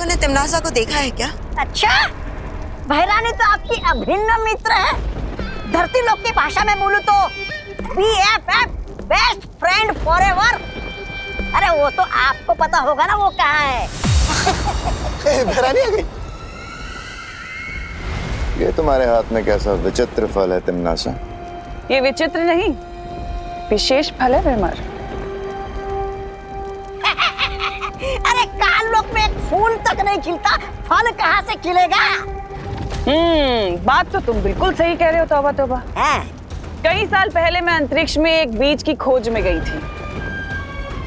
लोगों ने तिमनासा को देखा है क्या? अच्छा, बहरानी तो आपकी अभिन्न मित्र है। धरती लोक की भाषा में बोलूं तो BFF, बेस्ट फ्रेंड फॉरएवर। अरे वो तो आपको पता होगा ना वो कहाँ है। बहरानी आ गई। ये तुम्हारे हाथ में कैसा विचित्र फल है तिमनासा? ये विचित्र नहीं, विशेष फल है विमर। अरे काल लोक में एक फूल तक नहीं खिलता, फल कहाँ से खिलेगा? बात तो तुम बिल्कुल सही कह रहे हो तौबा तौबा। कई साल पहले मैं अंतरिक्ष में एक बीज की खोज में गई थी,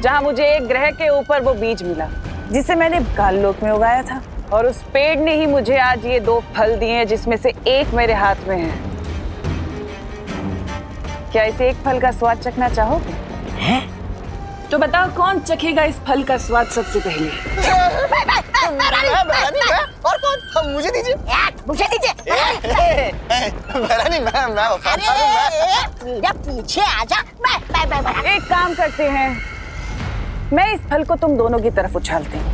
जहां मुझे एक ग्रह के ऊपर वो बीज मिला जिसे मैंने काल लोक में उगाया था, और उस पेड़ ने ही मुझे आज ये 2 फल दिए हैं, जिसमें से एक मेरे हाथ में है। क्या इसे एक फल का स्वाद चखना चाहोगे? तो बताओ कौन चखेगा इस फल का स्वाद सबसे पहले? और कौन? मुझे दीजिए। मुझे दीजिए। बहरानी मैं मेरा पीछे आजा। एक काम करते हैं, मैं इस फल को तुम दोनों की तरफ उछालती हूँ।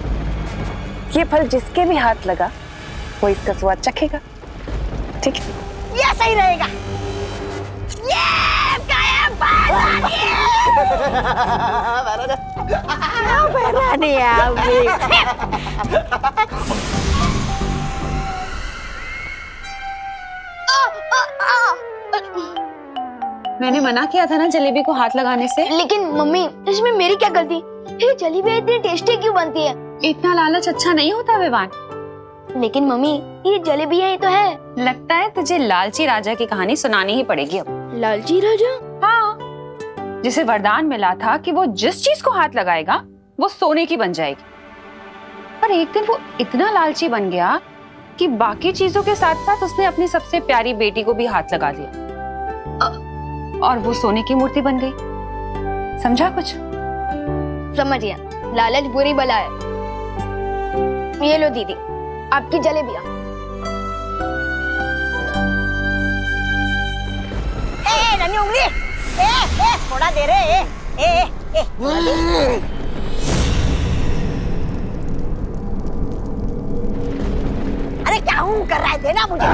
ये फल जिसके भी हाथ लगा वो इसका स्वाद चखेगा, ठीक है? ये सही रहेगा। ये बहरानी आप भी। मैंने मना किया था ना जलेबी को हाथ लगाने से। लेकिन मम्मी, इसमें मेरी क्या गलती? ये जलेबी इतनी टेस्टी क्यों बनती है? इतना लालच अच्छा नहीं होता विवान। लेकिन मम्मी, ये जलेबियां ही तो है। लगता है तुझे लालची राजा की कहानी सुनानी ही पड़ेगी अब। लालची राजा? हाँ, जिसे वरदान मिला था कि वो जिस चीज को हाथ लगाएगा वो सोने की बन जाएगी। पर एक दिन वो इतना लालची बन गया कि बाकी चीजों के साथ साथ उसने अपनी सबसे प्यारी बेटी को भी हाथ लगा दिया, और वो सोने की मूर्ति बन गई। समझा कुछ? समझ गया। लालच बुरी बला है। ये लो दीदी, आपकी जलेबियां। नन्ही उंगली, थोड़ा दे रे। अरे क्या हूँ कर रहा है? देना मुझे।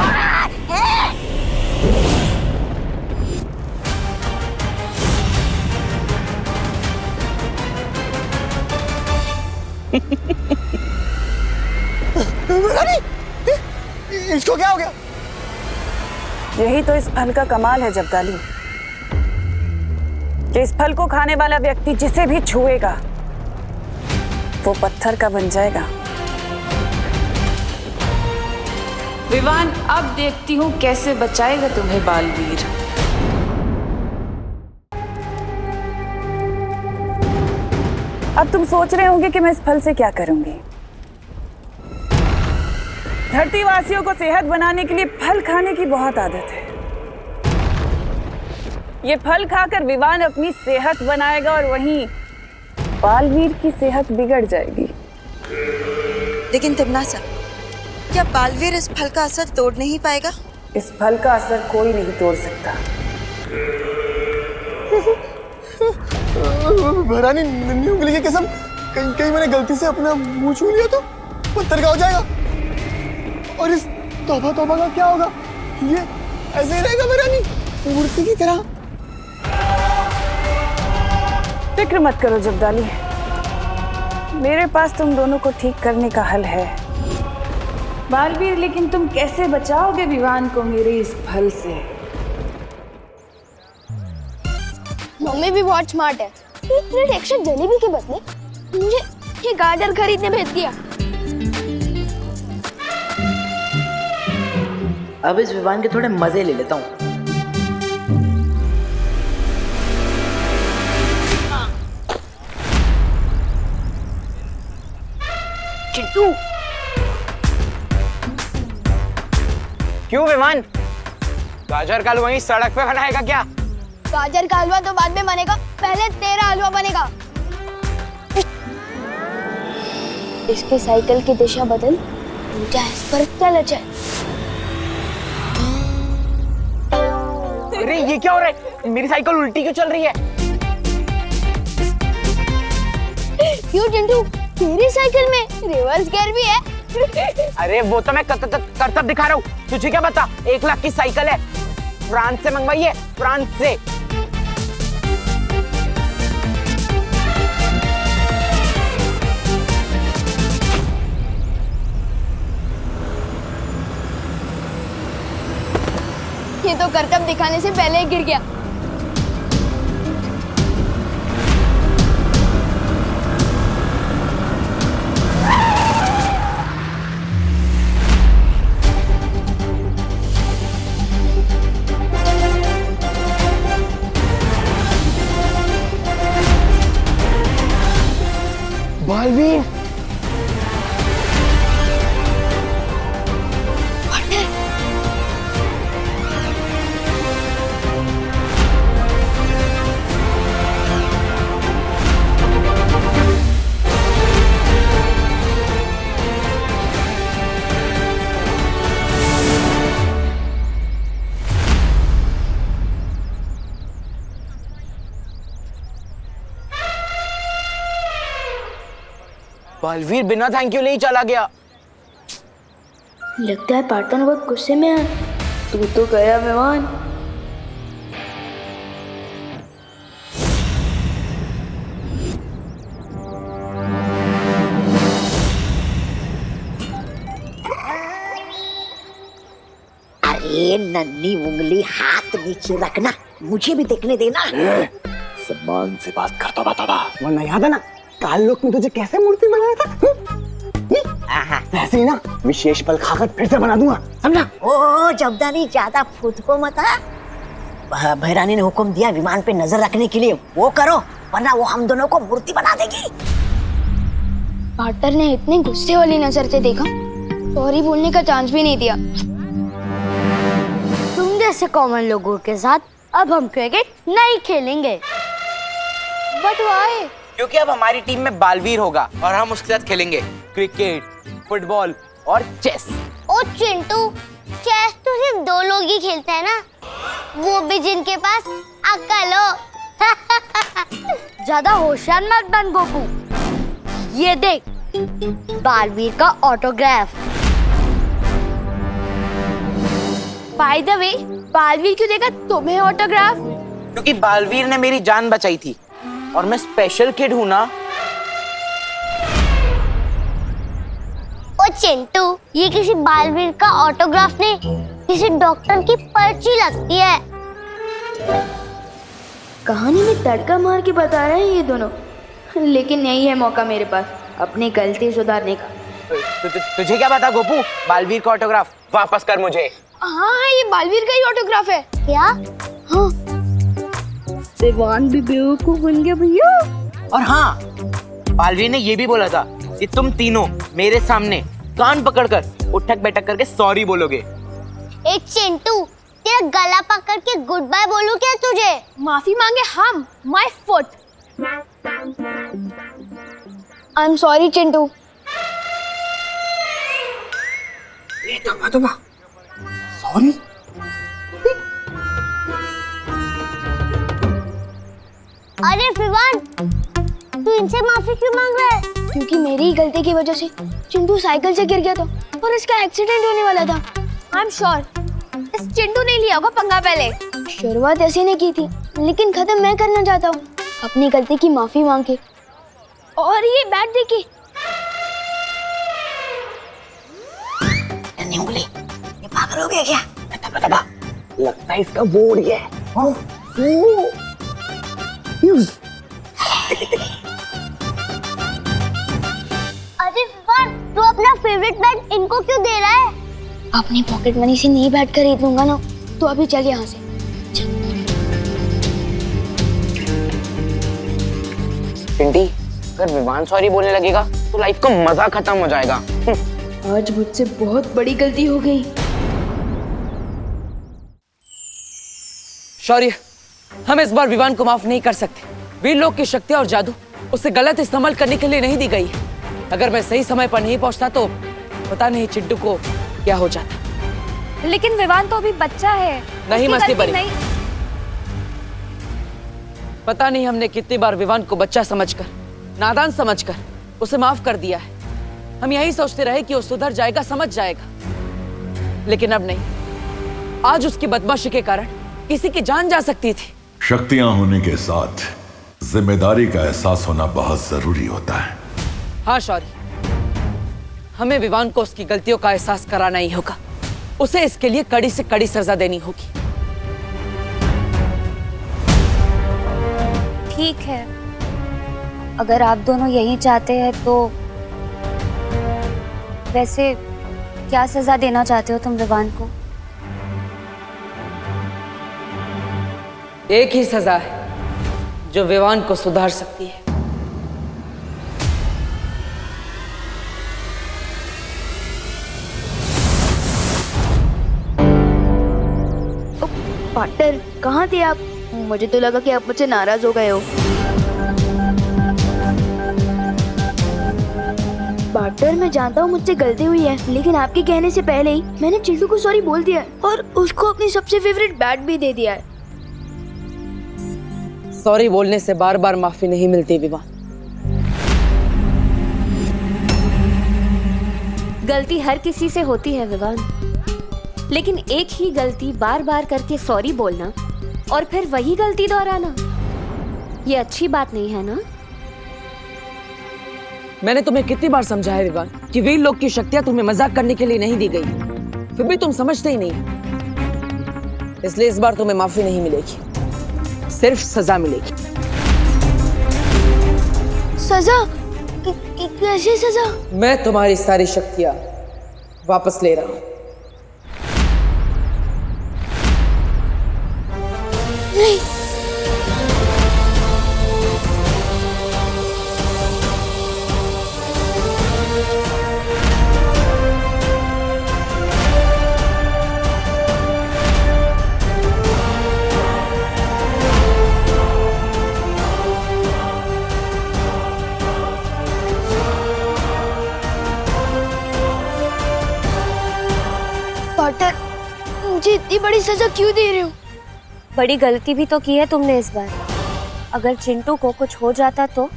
इसको क्या हो गया? यही तो इस फल का कमाल है जब्दाली, कि इस फल को खाने वाला व्यक्ति जिसे भी छुएगा वो पत्थर का बन जाएगा। विवान, अब देखती हूँ कैसे बचाएगा तुम्हें बालवीर। अब तुम सोच रहे होंगे कि मैं इस फल से क्या करूंगी। धरती वासियों को सेहत बनाने के लिए फल खाने की बहुत आदत है। ये फल खाकर विवान अपनी सेहत बनाएगा और वहीं बालवीर की सेहत बिगड़ जाएगी। लेकिन तिमनासा, क्या बालवीर इस फल का असर तोड़ नहीं पाएगा? इस फल का असर कोई नहीं तोड़ सकता। बहरानी, नन्ही उंगली की कसम, कहीं मैंने गलती से अपना मुंह छू लिया तो पत्थर का हो जाएगा। और इस तौबा तौबा का क्या होगा? ये ऐसे ही रहेगा बहरानी, मूर्ति की तरह। फिक्र मत करो जब्दाली, मेरे पास तुम दोनों को ठीक करने का हल है। बालवीर, लेकिन तुम कैसे बचाओगे विवान को मेरे इस फल से? मम्मी भी बहुत स्मार्ट है। एक प्लेट एक्स्ट्रा जलेबी के बदले मुझे ये गाजर खरीदने भेज दिया। अब इस विवान के थोड़े मजे ले लेता हूँ। चिंटू, क्यों विमान? गाजर का हलवा वहीं सड़क पे बनाएगा क्या? गाजर का हलवा तो बाद में बनेगा, पहले तेरा हलवा बनेगा। इसके साइकिल की दिशा बदल, ऊंचा इस पर चल जाए। अरे ये क्या हो रहा है? मेरी साइकिल उल्टी क्यों चल रही है? क्यों चिंटू, तेरी साइकिल में रिवर्स गियर भी है? अरे वो तो मैं करतब दिखा रहा हूँ, तुझे क्या पता? 1 लाख की साइकिल है, फ्रांस से मंगवाई है, फ्रांस से। ये तो करतब दिखाने से पहले ही गिर गया। बालवीर, बालवीर बिना थैंक यू नहीं चला गया। लगता है पार्टनर बहुत गुस्से में है। तू तो गया विवान। अरे नन्ही उंगली हाथ नीचे रखना, मुझे भी देखने देना। सम्मान से बात करता बताबा। वरना याद है ना काल लोक में तुझे कैसे मूर्ति बनाया था? वैसे ही ना विशेष पल खाकर फिर से बना दूंगा, समझा? ओ जबदानी ज्यादा फूट को मत। भैरानी ने हुक्म दिया विमान पे नजर रखने के लिए, वो करो वरना वो हम दोनों को मूर्ति बना देगी। पार्टनर ने इतने गुस्से वाली नजर से देखा, सॉरी बोलने का चांस भी नहीं दिया। तुम जैसे कॉमन लोगों के साथ अब हम क्रिकेट नहीं खेलेंगे। But why? क्योंकि अब हमारी टीम में बालवीर होगा और हम उसके साथ खेलेंगे क्रिकेट, फुटबॉल और चेस। ओ चिंटू, चेस तो सिर्फ 2 लोग ही खेलते हैं ना, वो भी जिनके पास अक्ल हो। ज्यादा होशियार मत बन गोपू। ये देख बालवीर का autograph. By the way, Baalveer क्यों देगा तुम्हें ऑटोग्राफ? क्योंकि बालवीर ने मेरी जान बचाई थी और मैं स्पेशल किड हूँ ना। ओ चिंटू, ये किसी बालवीर का ऑटोग्राफ नहीं, किसी डॉक्टर की पर्ची लगती है। कहानी में तड़का मार के बता रहे हैं ये दोनों, लेकिन यही है मौका मेरे पास अपनी गलती सुधारने का। तुझे क्या पता गोपू? बालवीर का ऑटोग्राफ वापस कर मुझे। हाँ, ये बालवीर का ही ऑटोग्राफ है। क्या? हाँ, विवान भी बेवकूफ बन गया भैया। और हाँ, बालवीर ने ये भी बोला था कि तुम तीनों मेरे सामने कान पकड़कर उठक बैठक करके सॉरी बोलोगे। ए चिंटू, तेरा गला पकड़ के गुड बाय बोलूं क्या तुझे? माफी मांगे हम, my foot. I am sorry Chintu. Sorry? अरे विवान, तू इनसे माफी क्यों मांग रहा है? क्योंकि मेरी ही गलती की वजह से चिंटू साइकिल से गिर गया था और इसका एक्सीडेंट होने वाला था। आई एम श्योर इस चिंटू ने लिया होगा पंगा पहले। शुरुआत ऐसी ने की थी, लेकिन खत्म मैं करना चाहता हूँ अपनी गलती की माफी मांग के। और ये बैट देखिए। नन्ही उंगली, ये पागल हो गया क्या? बता, लगता है इसका बोर्ड ही है। अरे विवान, तू अपना फेवरेट बैट इनको क्यों दे रहा है? अपनी पॉकेट मनी से नहीं बैट खरीद लूंगा ना, तो अभी चल यहाँ से। पिंटी, अगर विवान सॉरी बोलने लगेगा तो लाइफ का मजा खत्म हो जाएगा। आज मुझसे बहुत बड़ी गलती हो गई। शौर्य, हम इस बार विवान को माफ नहीं कर सकते। वीर लोग की शक्ति और जादू उसे गलत इस्तेमाल करने के लिए नहीं दी गई है। अगर मैं सही समय पर नहीं पहुंचता तो पता नहीं चिंटू को क्या हो जाता। लेकिन विवान तो अभी बच्चा है। नहीं उसकी मस्ती गलती बनी। पता नहीं हमने कितनी बार विवान को बच्चा समझकर, नादान समझकर उसे माफ कर दिया है, हम यही सोचते रहे कि वो सुधर जाएगा, समझ जाएगा, लेकिन अब नहीं। आज उसकी बदमाशी के कारण किसी की जान जा सकती थी। शक्तियां होने के साथ जिम्मेदारी का एहसास होना बहुत जरूरी होता है। हाँ शौर्य, हमें विवान को उसकी गलतियों का एहसास कराना ही होगा। उसे इसके लिए कड़ी से कड़ी सजा देनी होगी। ठीक है, अगर आप दोनों यही चाहते हैं तो वैसे क्या सजा देना चाहते हो तुम विवान को? एक ही सजा है जो विवान को सुधार सकती है। पार्टनर, कहाँ थे आप? मुझे तो लगा कि आप मुझसे नाराज हो गए हो। पार्टनर, मैं जानता हूँ मुझसे गलती हुई है, लेकिन आपके कहने से पहले ही मैंने चिंटू को सॉरी बोल दिया है और उसको अपनी सबसे फेवरेट बैट भी दे दिया है। सॉरी बोलने से बार बार माफी नहीं मिलती विवान। गलती हर किसी से होती है विवान, लेकिन एक ही गलती बार बार करके सॉरी बोलना और फिर वही गलती दोहराना, ये अच्छी बात नहीं है ना? मैंने तुम्हें कितनी बार समझाया विवान कि वीर लोग की शक्तियां तुम्हें मजाक करने के लिए नहीं दी गई, फिर भी तुम समझते ही नहीं। इसलिए इस बार तुम्हें माफी नहीं मिलेगी, सिर्फ सजा मिलेगी। सजा? कैसी सजा? मैं तुम्हारी सारी शक्तियां वापस ले रहा हूं। नहीं, पार्टनर, मुझे इतनी बड़ी सजा क्यों दे रहे हो? बड़ी गलती भी तो की है तुमने इस बार। अगर चिंटू को कुछ हो जाता तो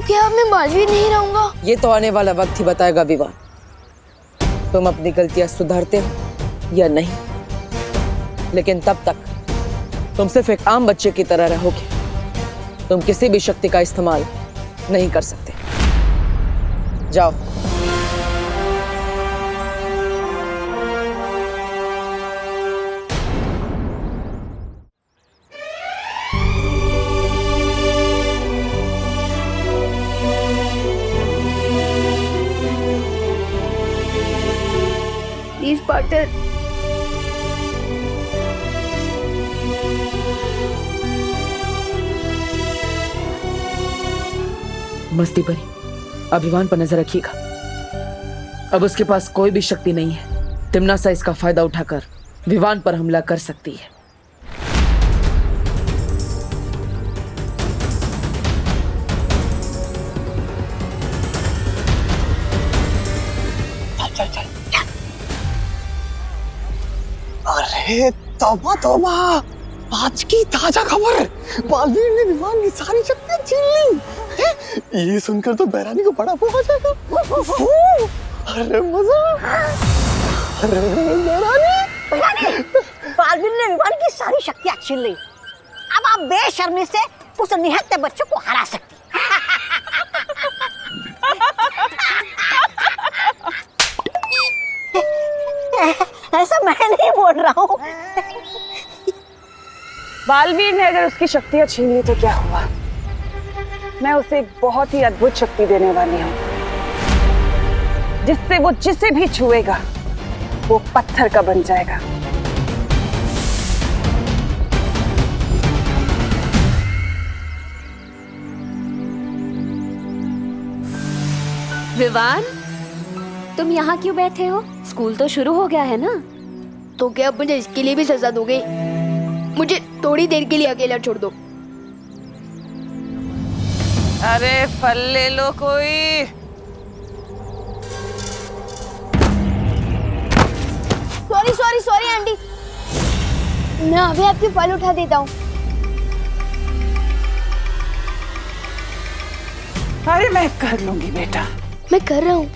क्या मैं मालवीर नहीं रहूंगा? ये तो आने वाला वक्त ही बताएगा विवान, तुम अपनी गलतियां सुधारते हो या नहीं। लेकिन तब तक तुम सिर्फ एक आम बच्चे की तरह रहोगे। तुम किसी भी शक्ति का इस्तेमाल नहीं कर सकते। जाओ। प्लीज पार्टनर, मस्ती भरी अभिमान पर नजर रखिएगा। अब उसके पास कोई भी शक्ति नहीं है। तिम्नासा इसका फायदा उठाकर विवान पर हमला कर सकती है। अरे तौबा तौबा, आज की ताजा खबर, बालवीर ने विवान की सारी शक्तियां छीन ली। ये सुनकर तो बैरानी को बड़ा वो आ जाएगा। अरे मजा। अरे बैरानी, बालवीर ने विवान की सारी शक्तियां छीन ली। अब आप बेशर्मी से उस निहत्थे बच्चे को हरा सकती। ऐसा मैं नहीं बोल रहा हूँ। बालवीर ने अगर उसकी शक्तियां छीन ली तो क्या हुआ? मैं उसे एक बहुत ही अद्भुत शक्ति देने वाली हूँ, जिससे वो जिसे भी छुएगा वो पत्थर का बन जाएगा। विवान, तुम यहाँ क्यों बैठे हो? स्कूल तो शुरू हो गया है ना? तो क्या आप मुझे इसके लिए भी सजा दोगे? मुझे थोड़ी देर के लिए अकेला छोड़ दो। अरे फल ले लो कोई। सॉरी सॉरी सॉरी आंटी, मैं अभी आपके फल उठा देता हूँ। अरे मैं कर लूंगी बेटा। मैं कर रहा हूँ।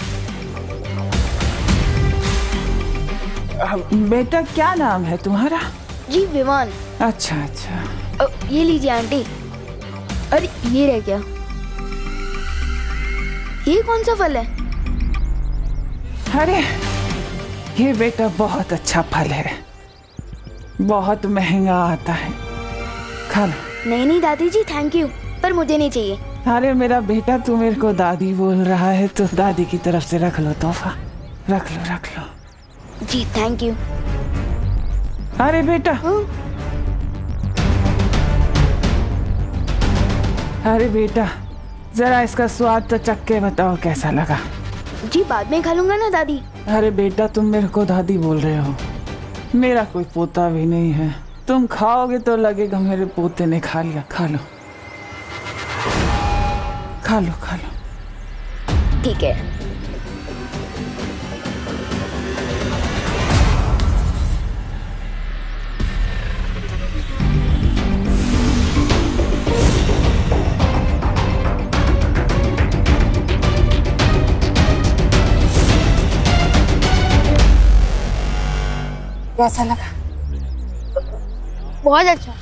बेटा क्या नाम है तुम्हारा? जी विवान। अच्छा अच्छा। ये लीजिए आंटी। अरे ये रह गया। ये कौन सा फल है? अरे ये बेटा बहुत अच्छा फल है, बहुत महंगा आता है, खा लो। नहीं नहीं दादी जी थैंक यू, पर मुझे नहीं चाहिए। अरे मेरा बेटा तू मेरे को दादी बोल रहा है तो दादी की तरफ से रख लो तोहफा, रख लो रख लो। जी थैंक यू। अरे बेटा अरे बेटा जरा इसका स्वाद तो चख के बताओ कैसा लगा। जी बाद में खा लूंगा ना दादी। अरे बेटा तुम मेरे को दादी बोल रहे हो, मेरा कोई पोता भी नहीं है, तुम खाओगे तो लगेगा मेरे पोते ने खा लिया। खा लो खा लो खा लो। ठीक है। कैसा लगा? बहुत अच्छा।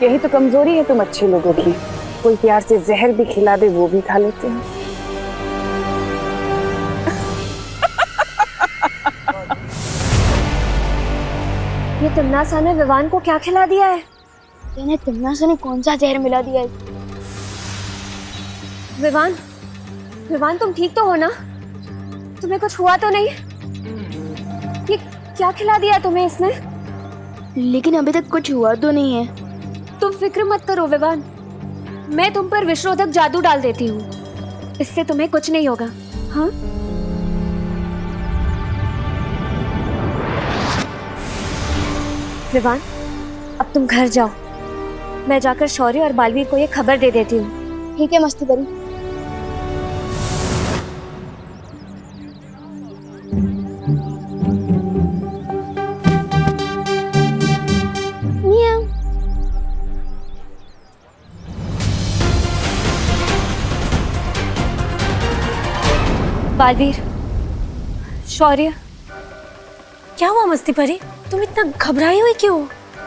यही तो कमजोरी है तुम अच्छे लोगों की, कोई प्यार से जहर भी खिला दे वो भी खा लेते हैं। ये तिमनासा ने विवान को क्या खिला दिया है? इन्हें तिमनासा ने कौन सा जहर मिला दिया है? विवान, विवान तुम ठीक तो हो ना? तुम्हें कुछ हुआ तो नहीं? ये क्या खिला दिया तुम्हें इसने? लेकिन अभी तक कुछ हुआ तो नहीं है। तुम फिक्र मत करो विवान, मैं तुम पर विषरोधक जादू डाल देती हूँ, इससे तुम्हें कुछ नहीं होगा। हाँ विवान, अब तुम घर जाओ, मैं जाकर शौर्य और बालवीर को ये खबर दे देती हूँ। ठीक है मस्ती करी। बालवीर, शौर्य, क्या हुआ मस्ती परी? तुम इतना घबराई हुई क्यों?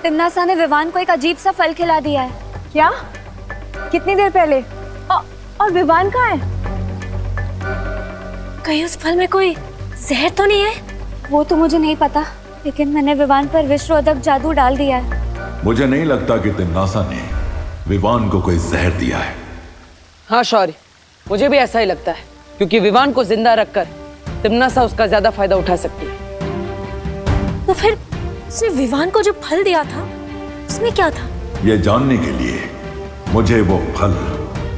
तिमनासा ने विवान को एक अजीब सा फल खिला दिया है। क्या? कितनी देर पहले? और विवान कहाँ है? कहीं उस फल में कोई जहर तो नहीं है? वो तो मुझे नहीं पता, लेकिन मैंने विवान पर विषरोधक जादू डाल दिया है। मुझे नहीं लगता कि तिमनासा ने विवान को कोई जहर दिया है। हाँ शौर्य, मुझे भी ऐसा ही लगता है, क्योंकि विवान को जिंदा रखकर तिमनासा उसका ज्यादा फायदा उठा सकती है। तो फिर उसने विवान को जो फल दिया था उसमें क्या था? यह जानने के लिए मुझे वो फल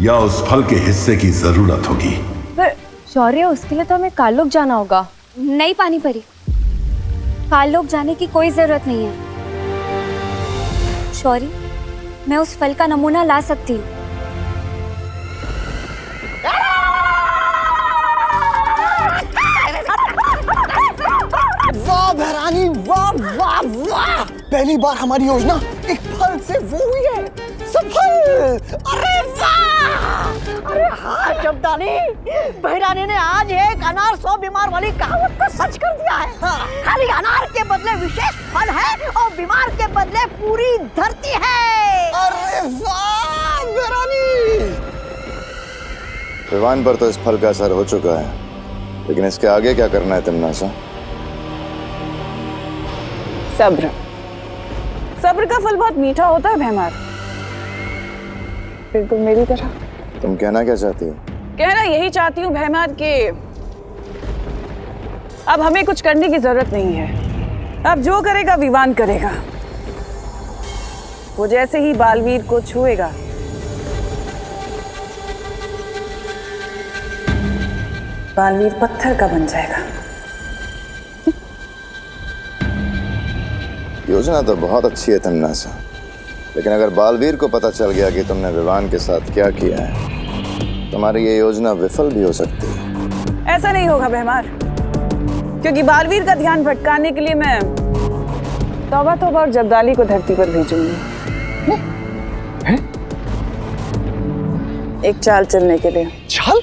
या उस फल के हिस्से की जरूरत होगी। पर शौर्य, उसके लिए तो हमें काललोक जाना होगा। नहीं पानी परी, काललोक जाने की कोई जरूरत नहीं है। शौर्य, मैं उस फल का नमूना ला सकती हूँ। वाह भैरानी, वाह वाह वाह! पहली बार हमारी योजना एक फल से वो हुई है सफल। अरे वाह! अरे हाँ शब्दानी, बहरानी ने आज एक अनार 100 बीमार वाली कहावत को सच कर दिया है। खाली अनार के बदले विशेष फल है और बीमार के बदले पूरी धरती है। अरे वाह बहरानी! विवान पर तो इस फल का असर हो चुका है, लेकिन इसके आगे क्या करना है तिमनासा? सब्र, सब्र का फल बहुत मीठा होता है भैमार, बिल्कुल मेरी तरह। तुम कहना क्या चाहती हो? कहना यही चाहती हूँ भैमार कि अब हमें कुछ करने की जरूरत नहीं है। अब जो करेगा विवान करेगा। वो जैसे ही बालवीर को छुएगा बालवीर पत्थर का बन जाएगा। योजना तो बहुत अच्छी है तिमनासा, लेकिन अगर बालवीर को पता चल गया कि तुमने विवान के साथ क्या किया है, तुम्हारी ये योजना विफल भी हो सकती है। ऐसा नहीं होगा भैमार, क्योंकि बालवीर का ध्यान भटकाने के लिए मैं तौबा तौबा और जब्दाली को धरती पर भेजूंगी। एक चाल चलने के लिए। चाल?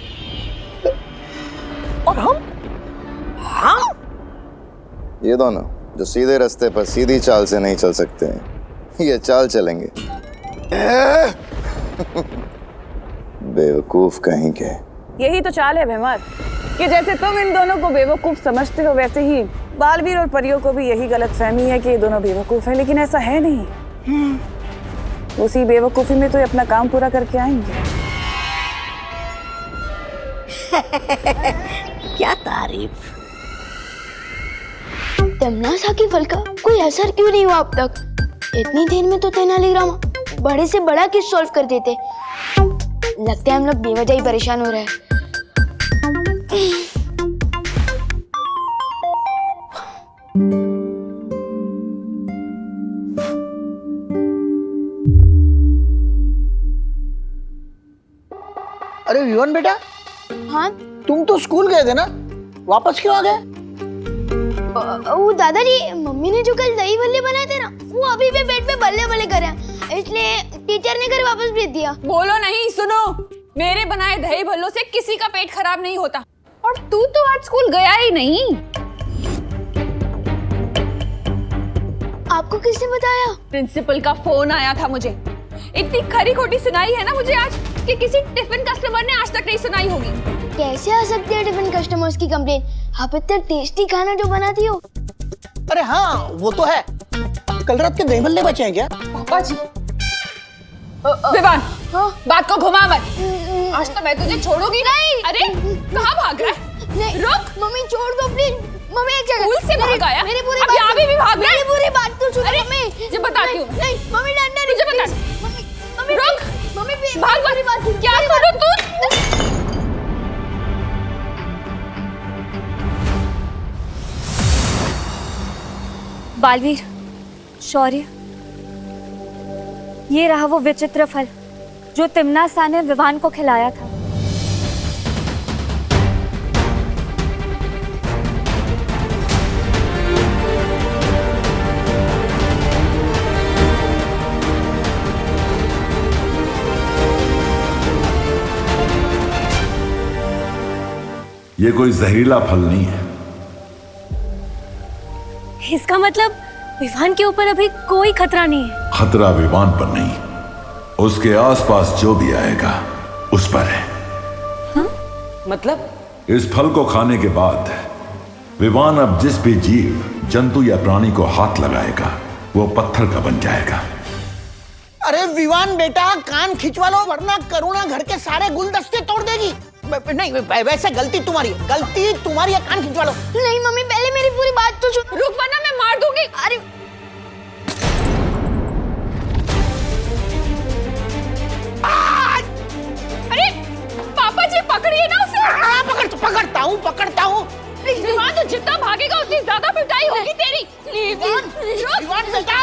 और हम? ये दोनों जो सीधे रास्ते पर सीधी चाल से नहीं चल सकते हैं, ये चाल चलेंगे। बेवकूफ कहीं के। यही तो चाल है भीमर, कि जैसे तुम इन दोनों को बेवकूफ समझते हो वैसे ही बालवीर और परियों को भी यही गलतफहमी है कि ये दोनों बेवकूफ हैं, लेकिन ऐसा है नहीं। उसी बेवकूफी में तो ये अपना काम पूरा करके आएंगे। क्या तारीफ। तमन्ना की फल का कोई असर क्यों नहीं हुआ अब तक? इतनी देर में तो तेनालीराम बड़े से बड़ा केस सॉल्व कर देते। लगता है हम लोग बेवजह ही परेशान हो रहे हैं। अरे विवान बेटा, हाँ तुम तो स्कूल गए थे ना, वापस क्यों आ गए? वो दादाजी, मम्मी ने जो कल दही भल्ले बनाए थे ना, वो अभी भी पेट पे बल्ले बल्ले कर रहे हैं, इसलिए टीचर ने घर वापस भेज दिया। बोलो नहीं, सुनो, मेरे बनाए दही भल्लों से किसी का पेट खराब नहीं होता। और तू तो आज स्कूल गया ही नहीं। आपको किसने बताया? प्रिंसिपल का फोन आया था मुझे। इतनी खरी खोटी सुनाई है ना मुझे आज कि किसी टिफिन कस्टमर ने आज तक नहीं सुनाई होगी। कैसे आ सकती है टिफिन कस्टमर्स की कंप्लेन? आप इतना टेस्टी खाना जो बनाती हो। अरे हाँ, वो तो है। कल रात के दही भल्ले बचे हैं क्या? पापा जी। विवान, बात को घुमा मत। आज तो मैं तुझे छोड़ूंगी नहीं। अरे कहाँ भाग रहा है? नहीं, रुक। मम्मी छोड़ दो प्लीज। मम्मी एक जगह। स्कूल से भाग आया? मेरी पूरी अब बात यहाँ भी भाग रहा है? मेरी पूरी बात तो सुनो अरे, मम्मी। ये बताती हूँ। नहीं, मम्मी डंडा नहीं। तुझे बता। मम्मी, मम्मी रुक। मम्मी भाग मेरी बात सुनो। क्या सुनो तू? बालवीर, शौर्य, ये रहा वो विचित्र फल जो तिम्नासा ने विवान को खिलाया था। ये कोई जहरीला फल नहीं है। इसका मतलब विवान के ऊपर अभी कोई खतरा नहीं है। खतरा विवान पर नहीं, उसके आसपास जो भी आएगा उस पर है। मतलब? इस फल को खाने के बाद विवान अब जिस भी जीव, जंतु या प्राणी को हाथ लगाएगा वो पत्थर का बन जाएगा। अरे विवान बेटा, कान खिंचवा लो वरना करुणा घर के सारे गुलदस्ते तोड़ देगी। नहीं, वैसे गलती तुम्हारी है, कान खिंचवा लो। नहीं मम्मी, पहले मेरी पूरी बात तो सुनो। रुक वरना मैं मार दूंगी। अरे अरे पापा जी, पकड़िए ना उसे। पकड़ता हूँ। विवान तो जितना भागेगा उतनी ज्यादा पिटाई होगी तेरी। विवान बेटा,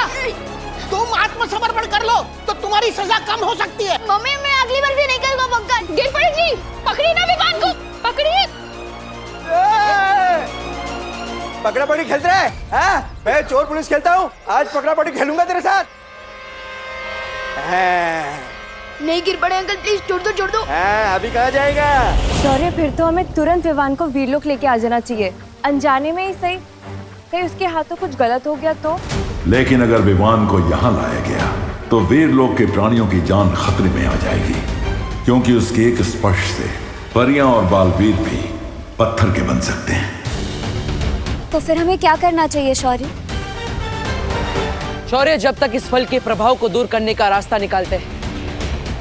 तुम आत्मसमर्पण कर लो तो तुम्हारी सजा कम हो सकती है। मम्मी, मैं अगली बार भी नहीं करूँगा पक्का। गिर पड़ेगी। पकड़िए ना विवान को, पकड़िए। पकड़ा पकड़ी खेलते रहे? हाँ? मैं चोर पुलिस खेलता हूँ, आज पकड़ा पकड़ी खेलूंगा तेरे साथ। नहीं गिर पड़े अंकल, प्लीज छोड़ दो। अभी कहाँ जाएगा? शौर्य, फिर तो हमें तुरंत विवान को वीरलोक लेके आ जाना चाहिए। अनजाने में ही सही, कहीं उसके हाथों कुछ गलत हो गया तो। लेकिन अगर विवान को यहाँ लाया गया तो वीरलोक के प्राणियों की जान खतरे में आ जाएगी, क्योंकि उसके एक स्पर्श से परियां और बालवीर भी पत्थर के बन सकते हैं। तो फिर हमें क्या करना चाहिए शौर्य? शौर्य, जब तक इस फल के प्रभाव को दूर करने का रास्ता निकालते हैं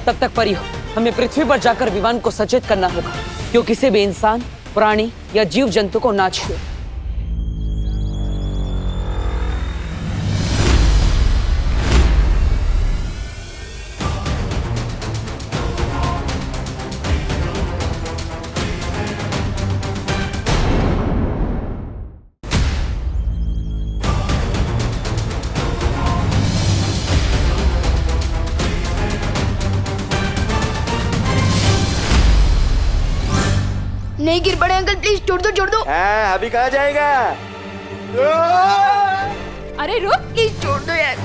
तब तक परियो हमें पृथ्वी पर जाकर विवान को सचेत करना होगा, क्यों किसी भी इंसान, प्राणी या जीव जंतु को ना छुए। नहीं गिर पड़े अंकल, प्लीज छोड़ दो। अभी कहाँ जाएगा? अरे रुक, प्लीज छोड़ दो यार।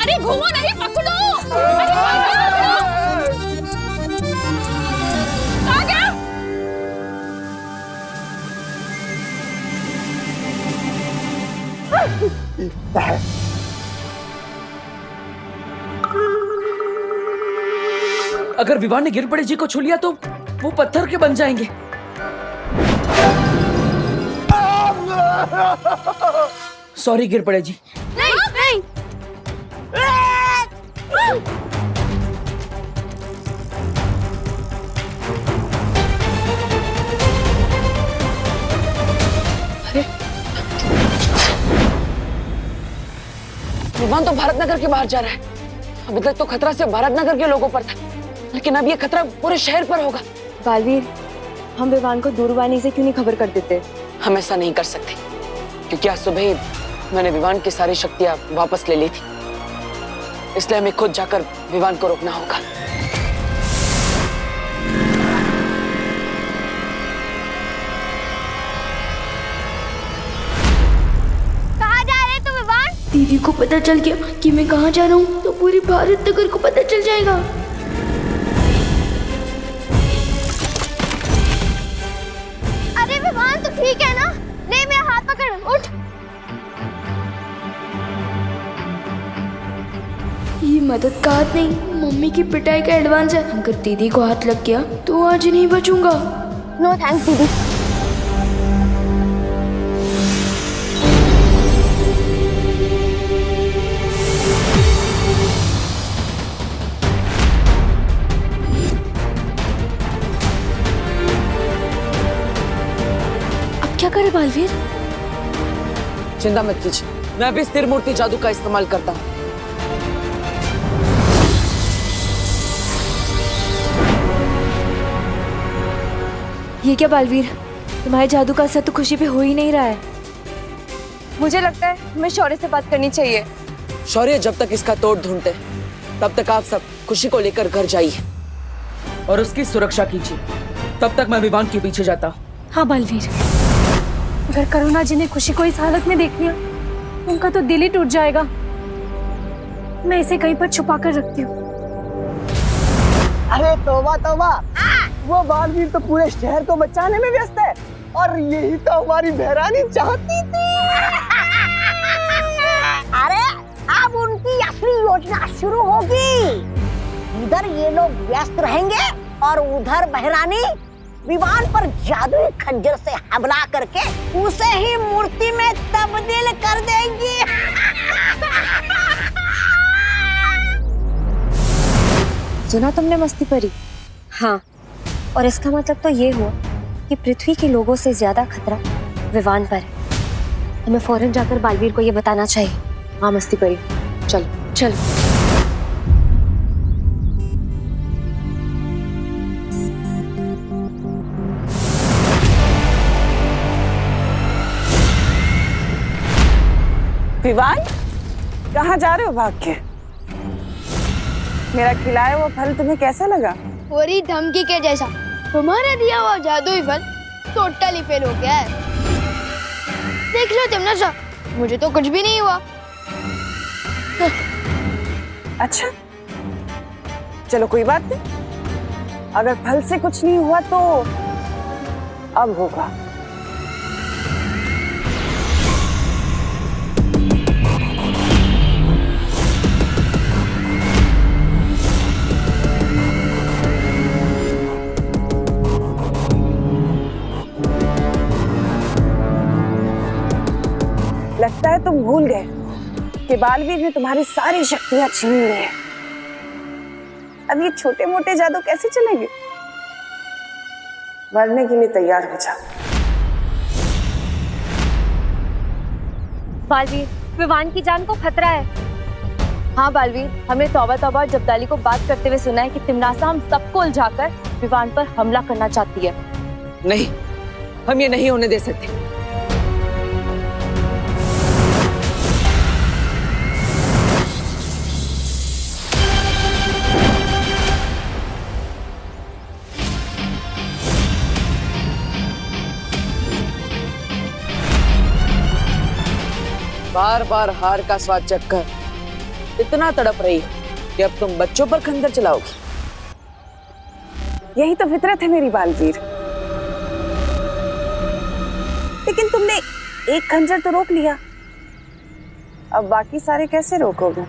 अरे घूमो नहीं, पकड़ो। आ गया। अगर विवान ने गिरपड़े जी को छू लिया तो वो पत्थर के बन जाएंगे। सॉरी गिरपड़े जी। नहीं नहीं। विवान तो भारतनगर के बाहर जा रहा है। अभी तक तो खतरा सिर्फ भारतनगर के लोगों पर था, लेकिन अब ये खतरा पूरे शहर पर होगा। बालवीर, हम विवान को दूरवाणी से क्यों नहीं खबर कर देते? हम ऐसा नहीं कर सकते, क्योंकि आज सुबह ही मैंने विवान की सारी शक्तियां वापस ले ली थी। इसलिए हमें खुद जाकर विवान को रोकना होगा। कहाँ जा रहे तू विवान? दीदी को पता चल गया कि मैं कहाँ जा रहा हूँ तो पूरी भारत नगर को पता चल जाएगा। अरे विवान तो ठीक है ना? ले मेरा हाथ पकड़, उठ। ये मदद का हाथ नहीं, मम्मी की पिटाई का एडवांस है। अगर दीदी को हाथ लग गया तो आज नहीं बचूंगा। नो थैंक्स दीदी। अब क्या करे बालवीर? चिंता मत कीजिए, मैं भी स्थिर मूर्ति जादू का इस्तेमाल करता हूँ। ये क्या बालवीर, तुम्हारे जादू का असर तो खुशी पे हो ही नहीं रहा है। मुझे लगता है हमें शौर्य से बात करनी चाहिए। शौर्य जब तक इसका तोड़ ढूंढते तब तक आप सब खुशी को लेकर घर जाइए और उसकी सुरक्षा कीजिए। तब तक मैं विवान के पीछे जाता हूँ। हाँ बालवीर, अगर करुणा जी ने खुशी को इस हालत में देख लिया उनका तो दिल ही टूट जाएगा। मैं इसे कहीं पर छुपा कर रखती हूँ। अरे तौबा तौबा, वो बालवीर तो पूरे शहर को बचाने में व्यस्त है और यही तो हमारी बहरानी चाहती थी। अरे अब उनकी असली योजना शुरू होगी। इधर ये लोग व्यस्त रहेंगे और उधर बहरानी विवान पर जादुई खंजर से हमला करके उसे ही मूर्ति में तब्दील कर देंगी। सुना तुमने मस्ती परी? हाँ, और इसका मतलब तो ये हुआ कि पृथ्वी के लोगों से ज्यादा खतरा विवान पर है। हमें फौरन जाकर बालवीर को ये बताना चाहिए। हाँ मस्ती परी, चलो चलो। विवान, कहाँ जा रहे हो भाग के? मेरा खिलाया हुआ फल तुम्हें कैसा लगा? पूरी धमकी के जैसा। तुम्हारा दिया हुआ जादुई फल टोटली फेल हो गया है। देख लो तिमनासा, मुझे तो कुछ भी नहीं हुआ। अच्छा, चलो कोई बात नहीं। अगर फल से कुछ नहीं हुआ तो अब होगा। लगता है तुम भूल गए कि बालवीर ने तुम्हारी सारी शक्तियां छीन ली है। अब ये छोटे मोटे जादू कैसे चलेंगे? मरने के लिए तैयार हो जाओ। बालवीर, विवान की जान को खतरा है। हाँ बालवीर, हमने तौबा तौबा और जब्दाली को बात करते हुए सुना है कि तिमनासा हम सबको उलझाकर विवान पर हमला करना चाहती है। नहीं, हम ये नहीं होने दे सकते। बार बार हार का स्वाद चखकर इतना तड़प रही हो कि अब तुम बच्चों पर खंजर चलाओगी। यही तो फितरत है मेरी बालवीर। लेकिन तुमने एक खंजर तो रोक लिया, अब बाकी सारे कैसे रोकोगे?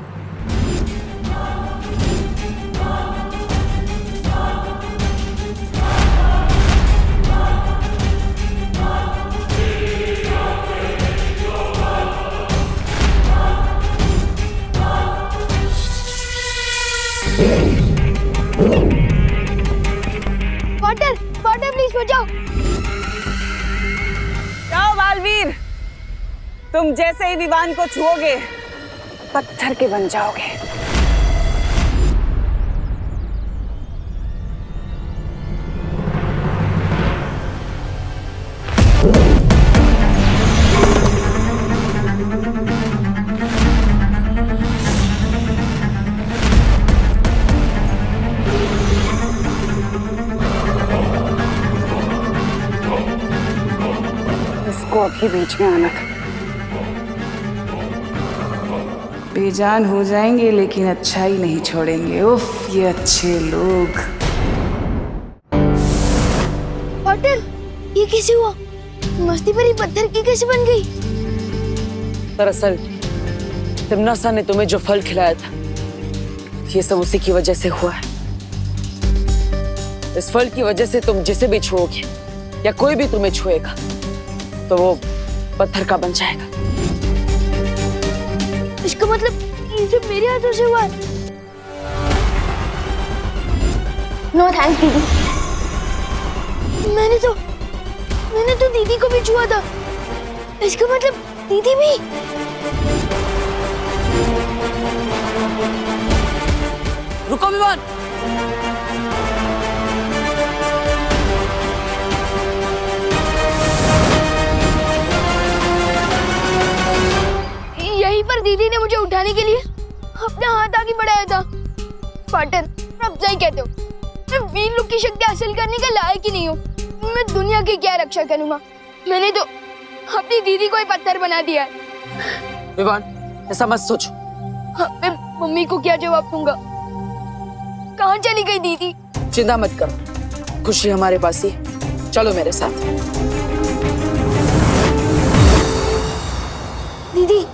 वाटर वाटर प्लीज बचाओ। जाओ बालवीर, तुम जैसे ही विवान को छुओगे पत्थर के बन जाओगे। इसको अभी बीच में आना था। बेजान हो जाएंगे लेकिन अच्छा ही नहीं छोड़ेंगे। उफ, ये अच्छे लोग। वाटर, ये कैसे हुआ? मस्ती परी पत्थर की कैसे बन गई? दरअसल तिम्नासा ने तुम्हें जो फल खिलाया था, ये सब उसी की वजह से हुआ है। इस फल की वजह से तुम जिसे भी छुओगे या कोई भी तुम्हें छुएगा तो वो पत्थर का बन जाएगा। इसका मतलब ये सब मेरे हाथों से हुआ है? नो थैंक्स दीदी। मैंने तो दीदी को भी छुआ था। इसका मतलब दीदी भी। रुको विवान। यहीं पर दीदी ने मुझे उठाने के लिए अपना हाथ आगे बढ़ाया था। पार्टनर, अब सही कहते हो, मैं वीर लोग की शक्ति हासिल करने का लायक ही नहीं हूँ। मैं दुनिया की क्या रक्षा करूंगा? मैंने तो अपनी दीदी को ही पत्थर बना दिया है। विवान, ऐसा मत सोचो। मैं मम्मी को क्या जवाब दूंगा? कहाँ चली गई दीदी? चिंता मत करो, खुशी हमारे पास ही। चलो मेरे साथ। दीदी,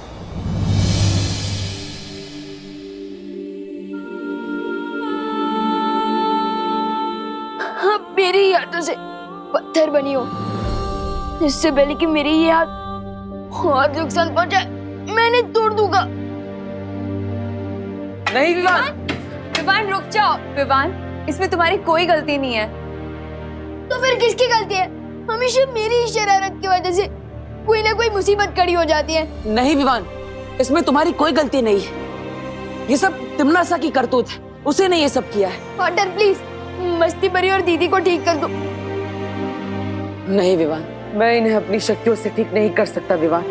आप मेरे ही हाथों से पत्थर बनी हो। इससे पहले कि मेरे ये हाथ और नुकसान पहुंचाए, मैंने तोड़ दूंगा। नहीं विवान, विवान रुक जाओ। विवान, इसमें तुम्हारी कोई गलती नहीं है। तो फिर किसकी गलती है? हमेशा मेरी ही शरारत की वजह से कोई ना कोई मुसीबत खड़ी हो जाती है। नहीं विवान, इसमें तुम्हारी कोई गलती नहीं है। ये सब तिम्नासा की करतूत है, उसे ने ये सब किया है। पार्टनर प्लीज, मस्ती परी और दीदी को ठीक कर दो। नहीं विवान, मैं इन्हें अपनी शक्तियों से ठीक नहीं कर सकता। विवान,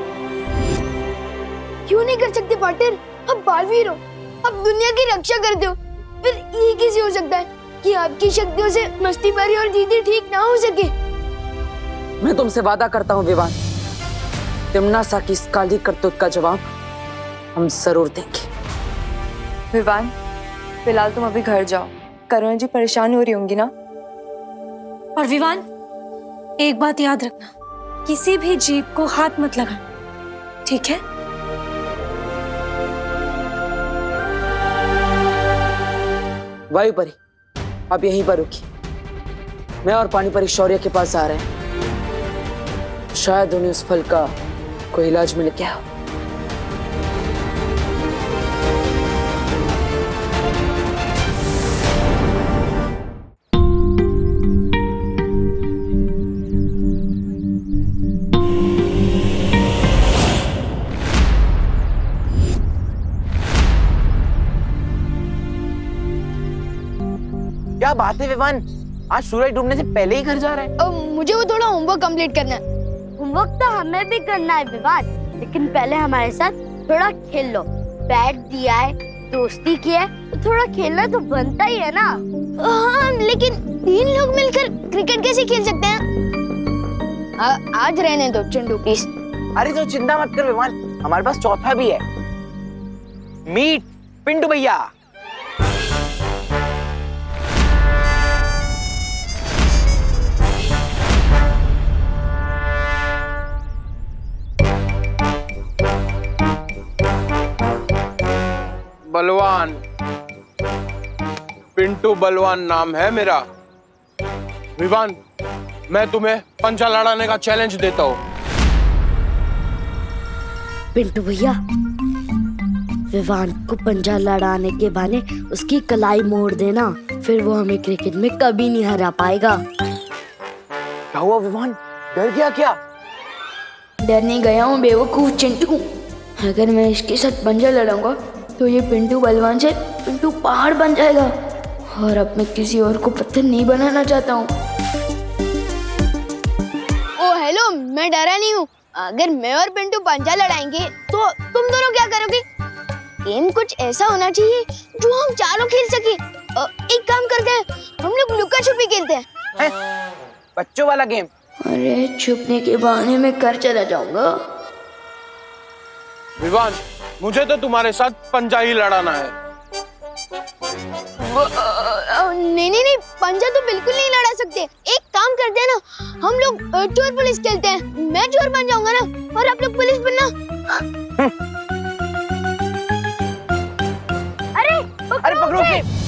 क्यों नहीं कर सकते पार्टनर? अब बालवीर हो, अब दुनिया की रक्षा करते हो, फिर ये कैसे हो सकता है कि आपकी शक्तियों से मस्ती परी और दीदी ठीक ना हो सके? मैं तुमसे वादा करता हूँ विवान, तिम्नासा की इस काली करतूत का जवाब हम जरूर देंगे। विवान, फिलहाल तुम अभी घर जाओ। करुणा जी परेशान हो रही होंगी ना। और विवान, एक बात याद रखना, किसी भी जीव को हाथ मत लगाना, ठीक है? वायु परी, आप यहीं पर रुकी। मैं और पानी परी शौर्य के पास आ रहे हैं। शायद उन्हें उस फल का कोई इलाज मिल गया हो। क्या बात है विवान, आज सूरज डूबने से पहले ही घर जा रहा है? मुझे वो थोड़ा होमवर्क कंप्लीट करना है। होमवर्क तो हमें भी करना है विवान, लेकिन पहले हमारे साथ थोड़ा खेल लो। बैट दिया है, दोस्ती की है, तो थोड़ा खेलना तो बनता ही है ना। हाँ, लेकिन 3 लोग मिलकर क्रिकेट कैसे खेल सकते हैं? आज रहने दो चिंटू प्लीज। अरे तो चिंता मत कर विवान, हमारे पास चौथा भी है। मीट पिंटू भैया। बलवान, पिंटू बलवान नाम है मेरा। विवान, मैं तुम्हें पंचा लड़ाने का चैलेंज देता हूँ। पिंटू भैया, विवान को पंजा लड़ाने के बहाने उसकी कलाई मोड़ देना, फिर वो हमें क्रिकेट में कभी नहीं हरा पाएगा। क्या हुआ विवान, डर गया क्या? डर नहीं गया हूँ बेवकूफ चिंटू। अगर मैं इसके साथ पंजा लड़ाऊंगा तो ये पिंटू बलवान से पिंटू पहाड़ बन जाएगा, और अब मैं किसी और को पत्थर नहीं बनाना चाहता हूँ। ओ हेलो, मैं डरा नहीं हूँ। अगर मैं और पिंटू पंजा लड़ाएंगे तो तुम दोनों क्या करोगे? गेम कुछ ऐसा होना चाहिए जो हम चारों खेल सके। एक काम करते हैं, हम लोग लुका छुपी खेलते हैं। बच्चों वाला गेम। अरे छुपने के बहाने में घर चला जाऊंगा। विवान, मुझे तो तुम्हारे साथ पंजा ही लड़ाना है। नहीं, पंजा तो बिल्कुल नहीं लड़ा सकते। एक काम करते हैं ना, हम लोग चोर पुलिस खेलते हैं। मैं चोर बन जाऊंगा ना, और आप लोग पुलिस बनना। अरे पकड़ो उसे।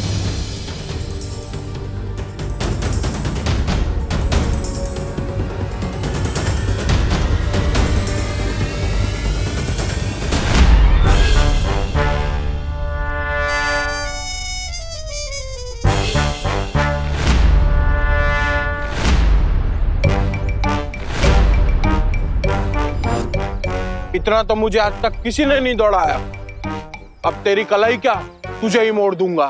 इतना तो मुझे आज तक किसी ने नहीं दौड़ाया। अब तेरी कलाई क्या, तुझे ही मोड़ दूंगा।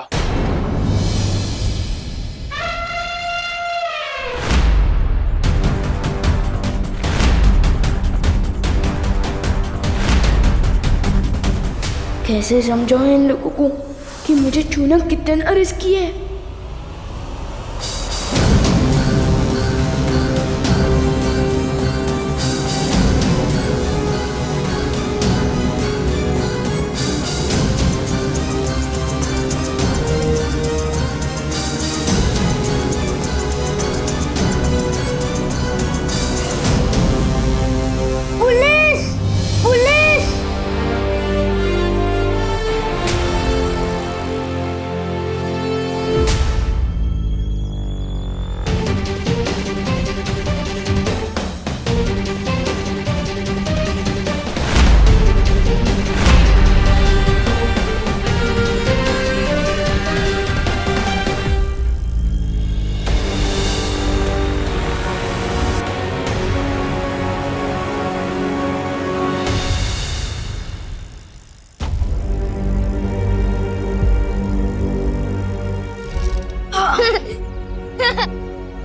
कैसे समझाऊं इन लोगों को कि मुझे छूना कितना रिस्की है।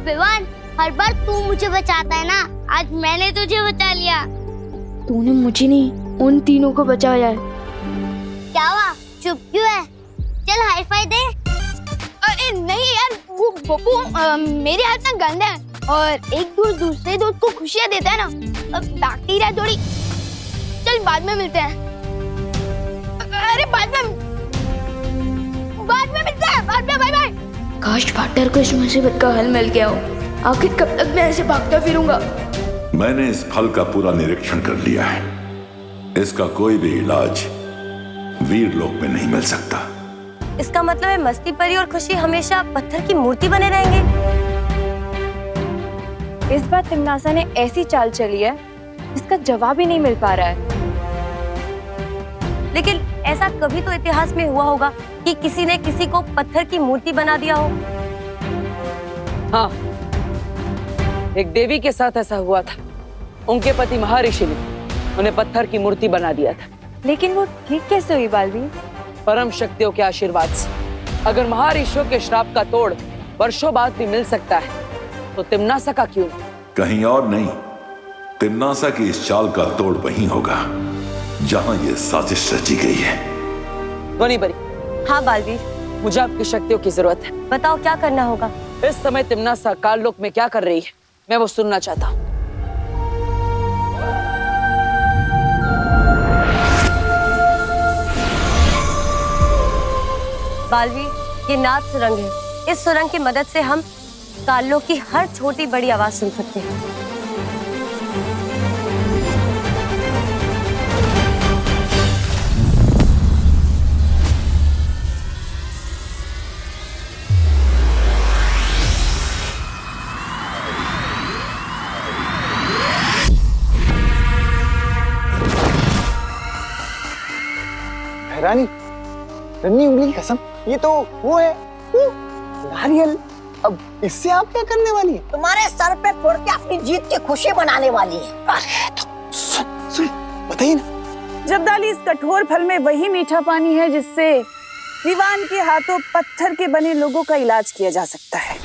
विवान, हर बार तू मुझे बचाता है ना, आज मैंने तुझे बचा लिया। तूने मुझे नहीं, उन तीनों को बचाया है। क्या हुआ, चुप क्यों है? चल हाई फाई दे। अरे नहीं यार, वो बब्बू मेरे हाथ ना गंदा है, और एक दोस्त दूसरे दोस्त को खुशियाँ देता है ना, बैक्टीरिया थोड़ी। चल बाद में मिलते हैं। अरे बाद में मिलते हैं, बाद में, बाय बाय। काश पार्टनर को इस मुसीबत का हल मिल गया हो। आखिर कब तक मैं ऐसे भागता फिरूंगा? मैंने इस फल का पूरा निरीक्षण कर लिया है। इसका कोई भी इलाज वीर लोक में नहीं मिल सकता। इसका मतलब है मस्ती परी और खुशी हमेशा पत्थर की मूर्ति बने रहेंगे। इस बार तिमनासा ने ऐसी चाल चली है जिसका जवाब ही नहीं मिल पा रहा है। लेकिन ऐसा कभी तो इतिहास में हुआ होगा कि किसी ने किसी को पत्थर की मूर्ति बना दिया हो। हाँ, एक देवी के साथ ऐसा हुआ था। उनके पति महर्षि ने उन्हें पत्थर की मूर्ति बना दिया था। लेकिन वो ठीक कैसे हुई बालवीर? परम शक्तियों के आशीर्वाद से। अगर महर्षियों के श्राप का तोड़ वर्षों बाद भी मिल सकता है तो तिमनासा का क्यों? कहीं और नहीं, तिमनासा की इस चाल का तोड़ वहीं होगा जहां ये साजिश रची गई है। ध्वनि परी। हाँ बालवीर, मुझे आपकी शक्तियों की जरूरत है। बताओ क्या करना होगा। इस समय तिमनासा काललोक में क्या कर रही है, मैं वो सुनना चाहता हूँ। बालवीर, ये नाद सुरंग है। इस सुरंग की मदद से हम कालों की हर छोटी बड़ी आवाज सुन सकते हैं। रानी, रन्नी उंगली की कसम, ये तो वो है, वो नारियल। अब इससे आप क्या करने वाली है? तुम्हारे सर पे फोड़ के अपनी जीत की खुशी मनाने वाली है। अरे तो सुन, बताइए ना। जब्दाली, इस कठोर फल में वही मीठा पानी है जिससे विवान के हाथों पत्थर के बने लोगों का इलाज किया जा सकता है।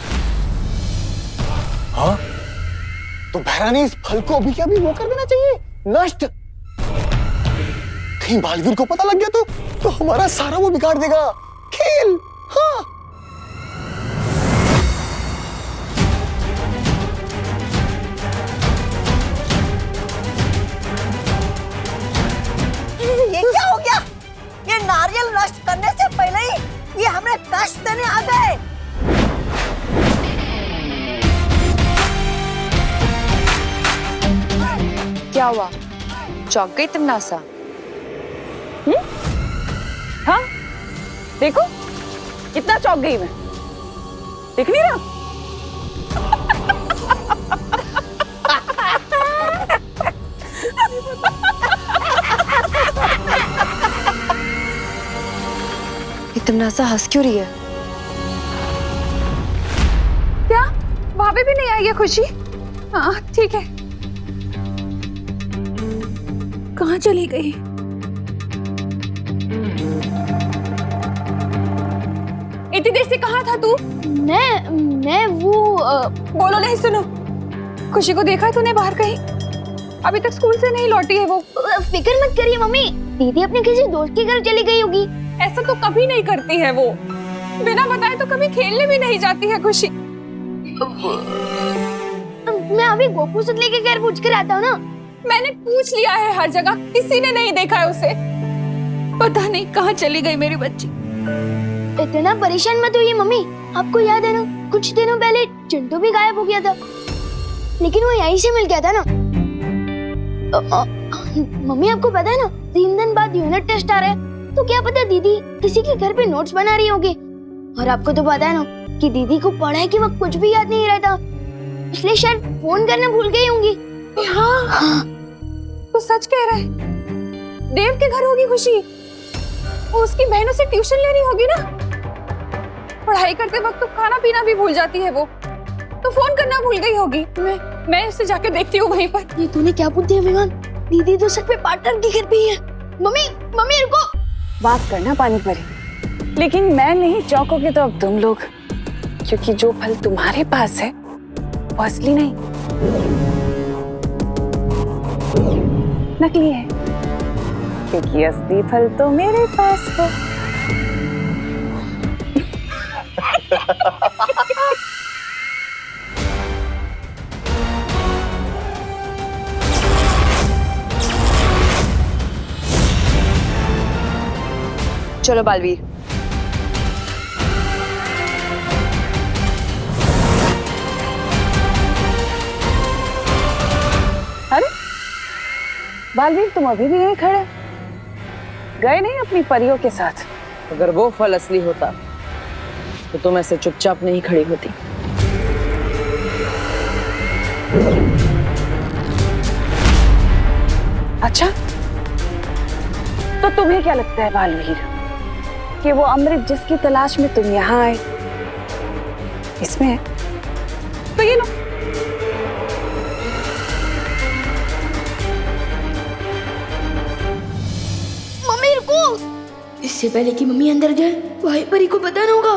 हाँ? तो भैरानी, इस फल को अभी क्या अभी वो कर देना चाहिए, नष्ट। कहीं बालवीर को पता लग गया तो हमारा सारा वो बिगाड़ देगा खेल। हाँ। ये क्या हो गया? ये नारियल नष्ट करने से पहले ही ये हमें कष्ट देने आ गए। क्या हुआ? चौंक गई तुम नासा? हाँ, देखो कितना चौंक गई मैं। दिख नहीं रहा? तुम नासा हंस क्यों रही है? क्या भाभी भी नहीं आई है खुशी? हाँ ठीक है। कहाँ चली गई? इतनी देर से कहाँ था तू? मैं वो बोलो नहीं, सुनो। खुशी को देखा है तूने बाहर कहीं? अभी तक स्कूल से नहीं लौटी है वो। फिक्र मत करिए मम्मी, दीदी अपने किसी दोस्त के घर चली गई होगी। ऐसा तो कभी नहीं करती है वो, बिना बताए तो कभी खेलने भी नहीं जाती है खुशी। मैं अभी गोपू से लेके घर पूछ कर आता हूँ ना। मैंने पूछ लिया है हर जगह, किसी ने नहीं देखा है उसे। पता नहीं कहाँ चली गई मेरी बच्ची। इतना परेशान मत होइए मम्मी, आपको याद है ना कुछ दिनों पहले चिंटू भी गायब हो गया था, लेकिन वो यहीं से मिल गया था ना। मम्मी आपको पता है ना 3 दिन बाद यूनिट टेस्ट आ रहा है, तो क्या पता दीदी किसी के घर पे नोट्स बना रही होगी। और आपको तो पता है ना कि दीदी को पढ़ाई के वक्त कुछ भी याद नहीं रहता, इसलिए शायद फोन करना भूल गई होंगी। हाँ, तो सच कह रहा है। देव के घर होगी खुशी, वो उसकी बहनों से ट्यूशन ले रही होगी ना। पढ़ाई करते वक्त तो खाना पीना भी भूल जाती है वो, तो फोन करना भूल गई होगी। मैं उससे जाके देखती हूँ वहीं पर। ये तूने क्या बुद्धि है विमान? दीदी तो सच में पार्टनर की घर पे ही है। मम्मी रुको। बात करना पानी परी, लेकिन मैं नहीं चौंकोगे तो अब तुम लोग, क्योंकि जो फल तुम्हारे पास है वो असली नहीं, नकली है। क्योंकि असली फल तो मेरे पास है। चलो बालवीर, अरे बालवीर, तुम अभी भी यहीं खड़े, गए नहीं अपनी परियों के साथ? अगर वो फल असली होता तो तुम ऐसे चुपचाप नहीं खड़ी होती। अच्छा, तो तुम्हें क्या लगता है बालवीर कि वो अमृत जिसकी तलाश में तुम यहाँ आए इसमें है? तो ये लो। मम्मी रुको। इससे पहले कि मम्मी अंदर जाए भाई परी को बताना होगा।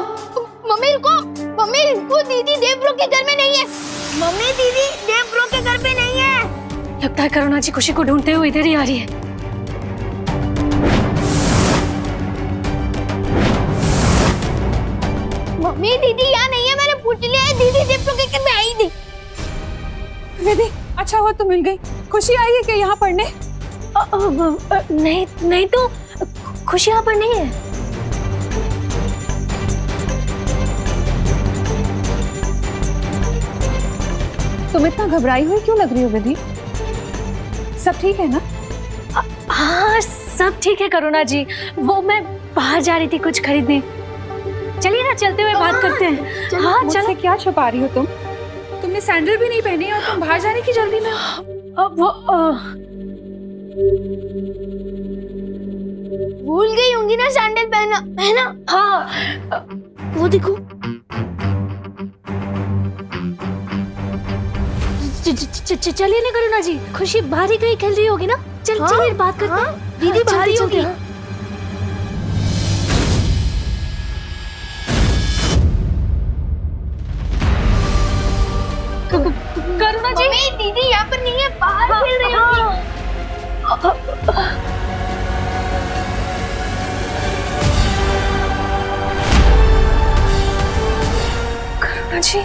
मम्मी रुको, दीदी देवब्रो के घर में नहीं है। मम्मी दीदी देवब्रो के घर पे नहीं है। लगता है करुणा जी खुशी को ढूंढते हुए इधर ही आ रही है। मम्मी दीदी यहाँ नहीं है, मैंने पूछ लिया है, दीदी देवब्रो के घर में आई नहीं। दीदी अच्छा हुआ तुम मिल गई। खुशी आई है क्या यहाँ पढ़ने? नहीं तो खुशी यहाँ पर नहीं है। तुम इतना घबराई हुई क्यों लग रही हो विधि? सब ठीक है ना? हाँ सब ठीक है करुणा जी, वो मैं बाहर जा रही थी कुछ खरीदने। चलिए ना चलते हुए बात करते हैं। हाँ मुझसे क्या छुपा रही हो तुम? तुमने सैंडल भी नहीं पहनी और तुम बाहर जाने की जल्दी में। भूल गई होंगी ना सैंडल पहना। हाँ वो देखो। चलिए ना करुणा जी, खुशी बाहर ही कहीं खेल रही होगी ना। चलिए बात करते हैं। दीदी बाहर ही होगी। करुणा जी दीदी यहाँ पर नहीं है, बाहर खेल रही होगी। करुणा जी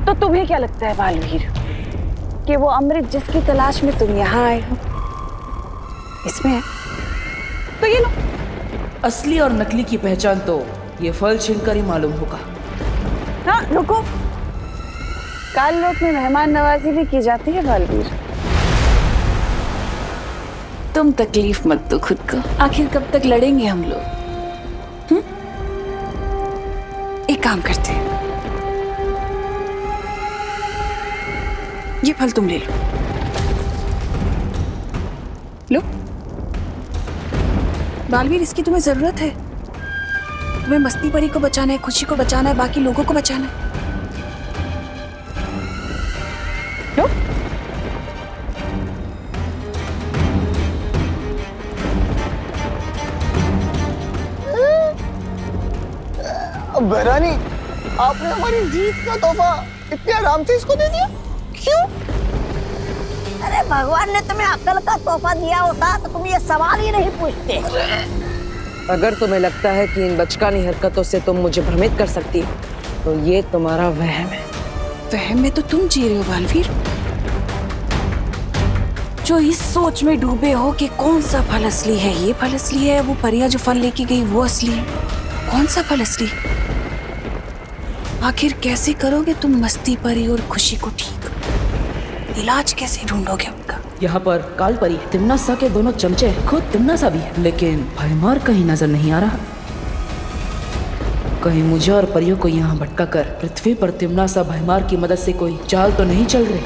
तो तुम्हें क्या लगता है बालवीर कि वो अमृत जिसकी तलाश में तुम यहाँ आए हो इसमें है? तो ये लो। असली और नकली की पहचान तो ये फल छीनकर ही मालूम होगा। हाँ रुको, काल लोक में मेहमान नवाजी भी की जाती है बालवीर। तुम तकलीफ मत दो खुद को, आखिर कब तक लड़ेंगे हम लोग? एक काम करते हैं, ये फल तुम ले लो। लो बालवीर, इसकी तुम्हें जरूरत है। तुम्हें मस्ती परी को बचाना है, खुशी को बचाना है, बाकी लोगों को बचाना है। लो। बहरानी, आपने हमारी जीत का तोहफा इतने आराम से इसको दे दिया, क्यों? अरे भगवान ने तुम्हें अक्ल का तोहफा दिया होता तो तुम ये सवाल ही नहीं पूछते। अगर तुम्हें लगता है कि इन बचकानी हरकतों से तुम मुझे भ्रमित कर सकती हो, तो ये तुम्हारा वहम है। वहम में तो तुम जी रहे हो बालवीर, जो इस सोच में डूबे हो कि कौन सा फल असली है, ये फल असली है, वो परियां जो फल लेके गई वो असली है। कौन सा फल असली? आखिर कैसे करोगे तुम मस्ती परी और खुशी को ठीक? इलाज कैसे ढूंढोगे उनका? यहाँ पर काल परी, तिम्नासा के दोनों चमचे, खुद तिम्नासा भी है, लेकिन भयमार कहीं नजर नहीं आ रहा। कहीं मुझे और परियों को यहाँ भटका कर पृथ्वी पर तिम्नासा भयमार की मदद से कोई चाल तो नहीं चल रही?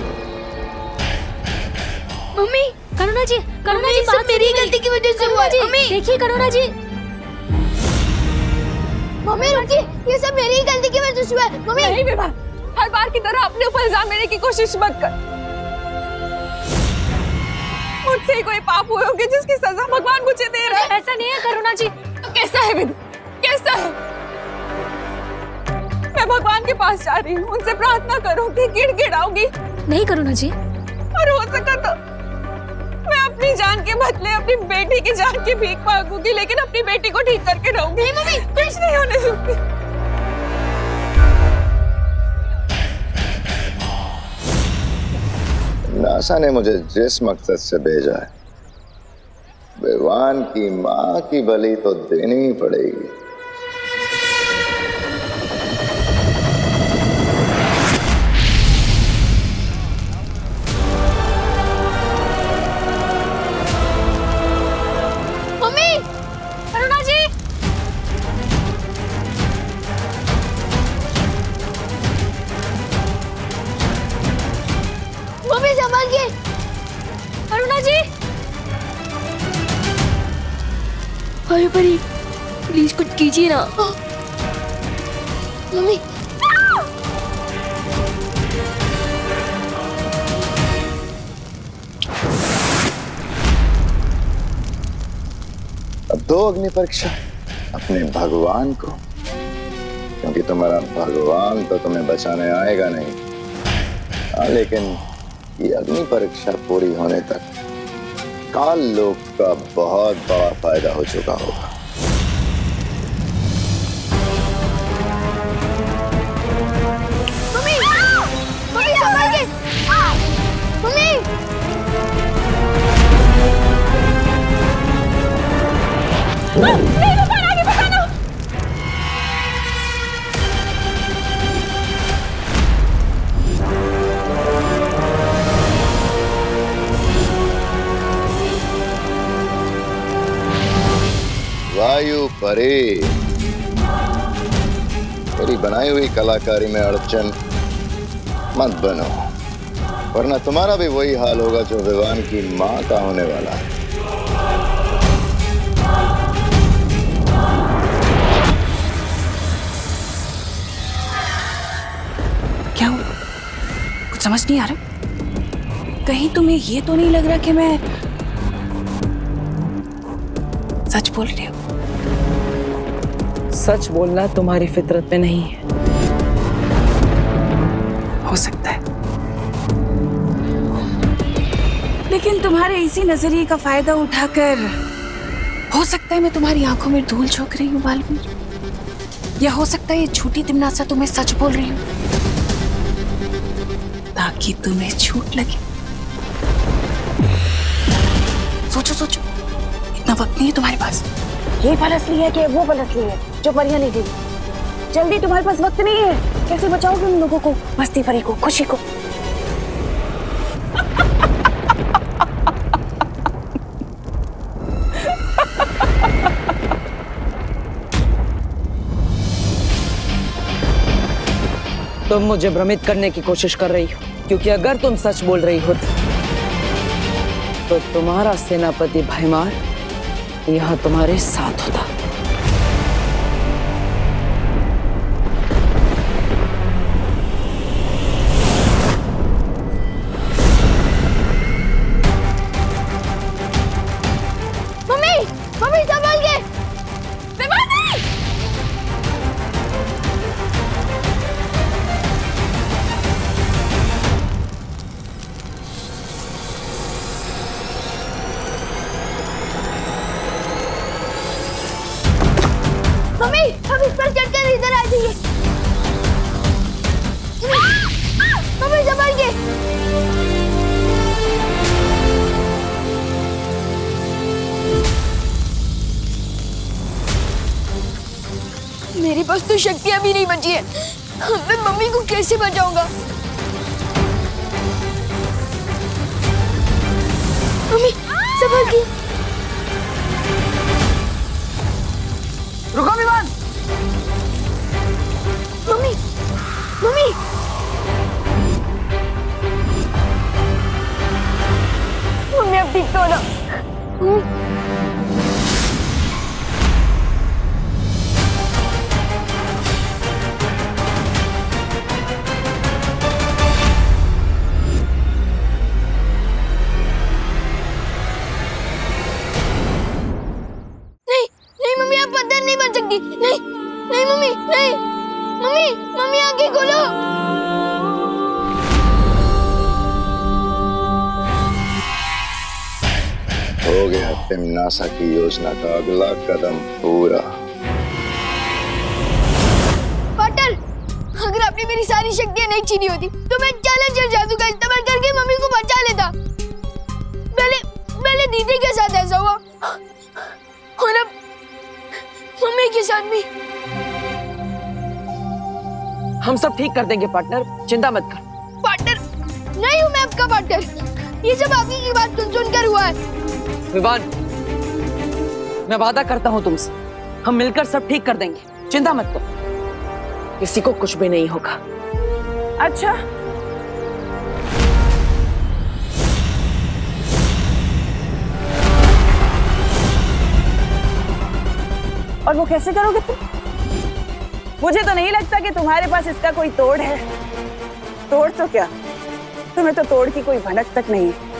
मम्मी, करुणा जी सब मेरी गलती की वजह से हुआ। मम्मी देखिए करुणा जी। मम्मी रुकिए, ये सब मेरी ही गलती की वजह से हुआ है। मम्मी नहीं विभा, हर बार की तरह अपने ऊपर इल्जाम लेने की कोशिश मत कर। मुझसे ही कोई पाप हुए होंगे जिसकी सजा भगवान मुझे दे रहा है। ऐसा नहीं है करुणा जी। तो कैसा है विधि, कैसा है? मैं भगवान के पास जा रही हूँ, उनसे प्रार्थना करूंगी, गिड़गिड़ाऊंगी। नहीं करुणा जी, और हो सका तो मैं अपनी जान के बदले अपनी बेटी की जान की भीख मांगूंगी, लेकिन अपनी बेटी को ठीक करके रहूंगी। नहीं मम्मी, कुछ नहीं होने दूंगी। नासा ने मुझे जिस मकसद से भेजा है, विवान की माँ की बलि तो देनी ही पड़ेगी। मम्मी, करुणा जी। मम्मी संभालिए। करुणा जी। अरे परी, प्लीज कुछ कीजिए ना। मम्मी अब दो अग्नि परीक्षा अपने भगवान को, क्योंकि तुम्हारा भगवान तो तुम्हें बचाने आएगा नहीं। हाँ, लेकिन ये अग्नि परीक्षा पूरी होने तक काल लोक का बहुत बड़ा फायदा हो चुका होगा। Mummy, mummy संभालिए। मम्मी नहीं विवान, आगे बताना। वायु परे, तेरी बनाई हुई कलाकारी में अड़चन मत बनो, वरना तुम्हारा भी वही हाल होगा जो विवान की मां का होने वाला है। क्या हुआ? कुछ समझ नहीं आ रहा। कहीं तुम्हें ये तो नहीं लग रहा कि मैं सच बोल रही हूँ? सच बोलना तुम्हारी फितरत में नहीं है। हो सकता है, लेकिन तुम्हारे इसी नजरिए का फायदा उठाकर हो सकता है मैं तुम्हारी आंखों में धूल झोंक रही हूँ बालवीर, या हो सकता है ये झूठी तिमनासा तुम्हें सच बोल रही हूँ ताकि तुम्हें झूठ लगे। सोचो सोचो, इतना वक्त नहीं है तुम्हारे पास। ये पल असली है कि वो पल असली है जो परियां ले गई? जल्दी, तुम्हारे पास वक्त नहीं है। कैसे बचाओगे उन लोगों को, मस्ती परी को, खुशी को? तुम मुझे भ्रमित करने की कोशिश कर रही हो, क्योंकि अगर तुम सच बोल रही हो तो तुम्हारा सेनापति भैमार यहाँ तुम्हारे साथ होता। मम्मी, मम्मी संभाल के। मम्मी, हम इस पर चढ़कर इधर आ जाइए। मम्मी संभाल के। मेरे पास तो शक्तियां भी नहीं बची है, मैं मम्मी को कैसे बचाऊंगा? मम्मी संभाल के। रुको विवान। मम्मी, मम्मी, मम्मी अब ठीक तो हो ना? नहीं, नहीं मम्मी, आप पत्थर नहीं बन सकती। नहीं, नहीं मम्मी, नहीं। मम्मी, मम्मी आंखें खोलो। हो गया तिमनासा की योजना का अगला कदम पूरा। पार्टनर, अगर आपने मेरी सारी शक्तियां नहीं छीनी होती तो मैं चैलेंजर जादू का इस्तेमाल करके मम्मी को बचा लेता। पहले दीदी के साथ ऐसा हुआ और अब मम्मी के साथ भी। हम सब ठीक कर देंगे पार्टनर, चिंता मत कर। पार्टनर नहीं हूँ मैं आपका पार्टनर, ये सब आपकी की बात सुनकर हुआ है। विवान, मैं वादा करता हूँ तुमसे, हम मिलकर सब ठीक कर देंगे, चिंता मत करो, किसी को कुछ भी नहीं होगा। अच्छा, और वो कैसे करोगे तुम? मुझे तो नहीं लगता कि तुम्हारे पास इसका कोई तोड़ है। तोड़ तो क्या, तुम्हें तो तोड़ की कोई भनक तक नहीं है।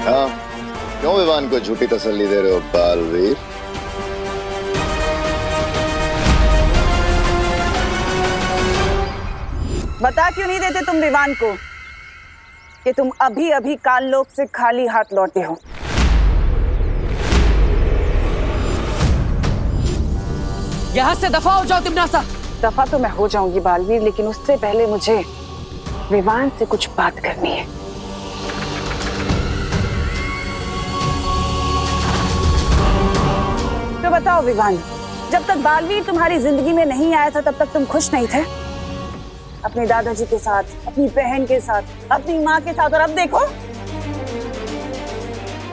हाँ, क्यों विवान को झूठी तसल्ली दे रहे हो बालवीर? बता क्यों नहीं देते तुम विवान को कि तुम अभी अभी काललोक से खाली हाथ लौटे हो? यहाँ से दफा हो जाओ तिमनासा। दफा तो मैं हो जाऊंगी बालवीर, लेकिन उससे पहले मुझे विवान से कुछ बात करनी है। बताओ विवान, जब तक बालवीर तुम्हारी जिंदगी में नहीं आया था तब तक तुम खुश नहीं थे? अपने दादाजी के साथ, अपनी बहन के साथ, अपनी माँ के साथ, और अब देखो।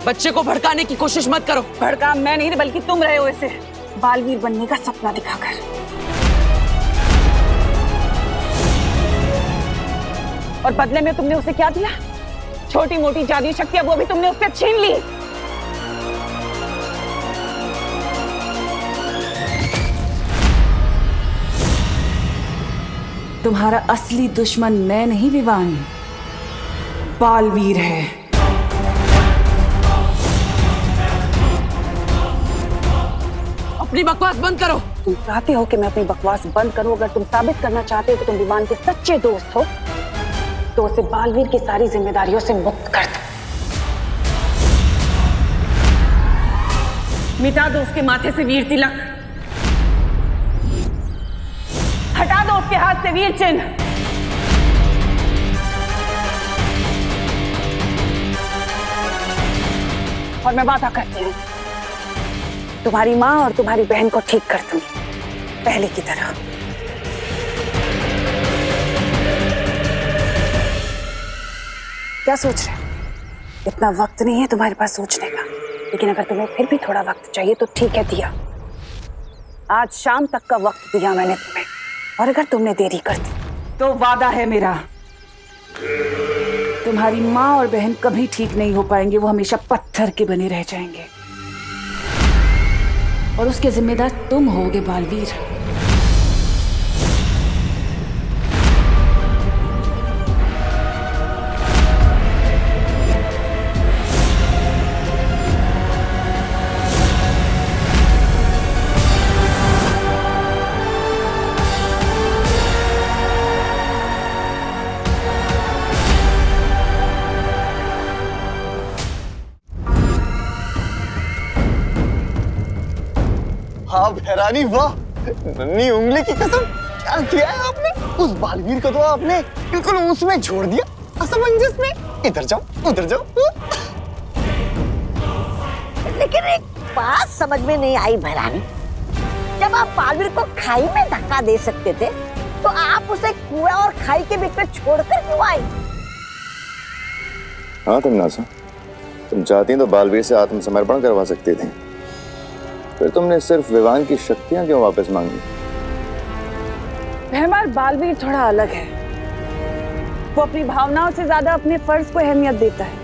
बच्चे को भड़काने की कोशिश मत करो। भड़का मैं नहीं बल्कि तुम रहे हो इसे, बालवीर बनने का सपना दिखाकर। और बदले में तुमने उसे क्या दिया? छोटी मोटी जादुई शक्तियां वो भी तुमने उससे छीन ली। तुम्हारा असली दुश्मन मैं नहीं विवान, बालवीर है। अपनी बकवास बंद करो। तुम चाहते हो कि मैं अपनी बकवास बंद करूं? अगर तुम साबित करना चाहते हो कि तुम विवान के सच्चे दोस्त हो तो उसे बालवीर की सारी जिम्मेदारियों से मुक्त कर दो। मिटा दो उसके माथे से वीर तिलक, हटा दो उसके हाथ से वीर चिन्ह। और मैं वादा करती हूं तुम्हारी माँ और तुम्हारी बहन को ठीक कर दूंगी पहले की तरह। क्या सोच रहे हो? इतना वक्त नहीं है तुम्हारे पास सोचने का, लेकिन अगर तुम्हें फिर भी थोड़ा वक्त चाहिए तो ठीक है, दिया। आज शाम तक का वक्त दिया मैंने तुम्हें, और अगर तुमने देरी कर दी तो वादा है मेरा, तुम्हारी माँ और बहन कभी ठीक नहीं हो पाएंगे। वो हमेशा पत्थर के बने रह जाएंगे। और उसके जिम्मेदार तुम होगे बालवीर। हाँ भैरानी, वाह, नन्ही उंगली की कसम, क्या किया है आपने? उस बालवीर को तो आपने बिल्कुल उसमें छोड़ दिया, असमंजस में। इधर जाओ, उधर जाओ। लेकिन एक बात समझ में नहीं आई भैरानी, जब आप बालवीर को खाई में धक्का दे सकते थे तो आप उसे कुआं और खाई के बीच में छोड़कर क्यों आए? हाँ तमन्नासा, तुम चाहती तो बालवीर से आत्मसमर्पण करवा सकती थी, फिर तुमने सिर्फ विवान की शक्तियां क्यों वापस मांगी? हमारा बालवीर थोड़ा अलग है। वो अपनी भावनाओं से ज्यादा अपने फर्ज को अहमियत देता है।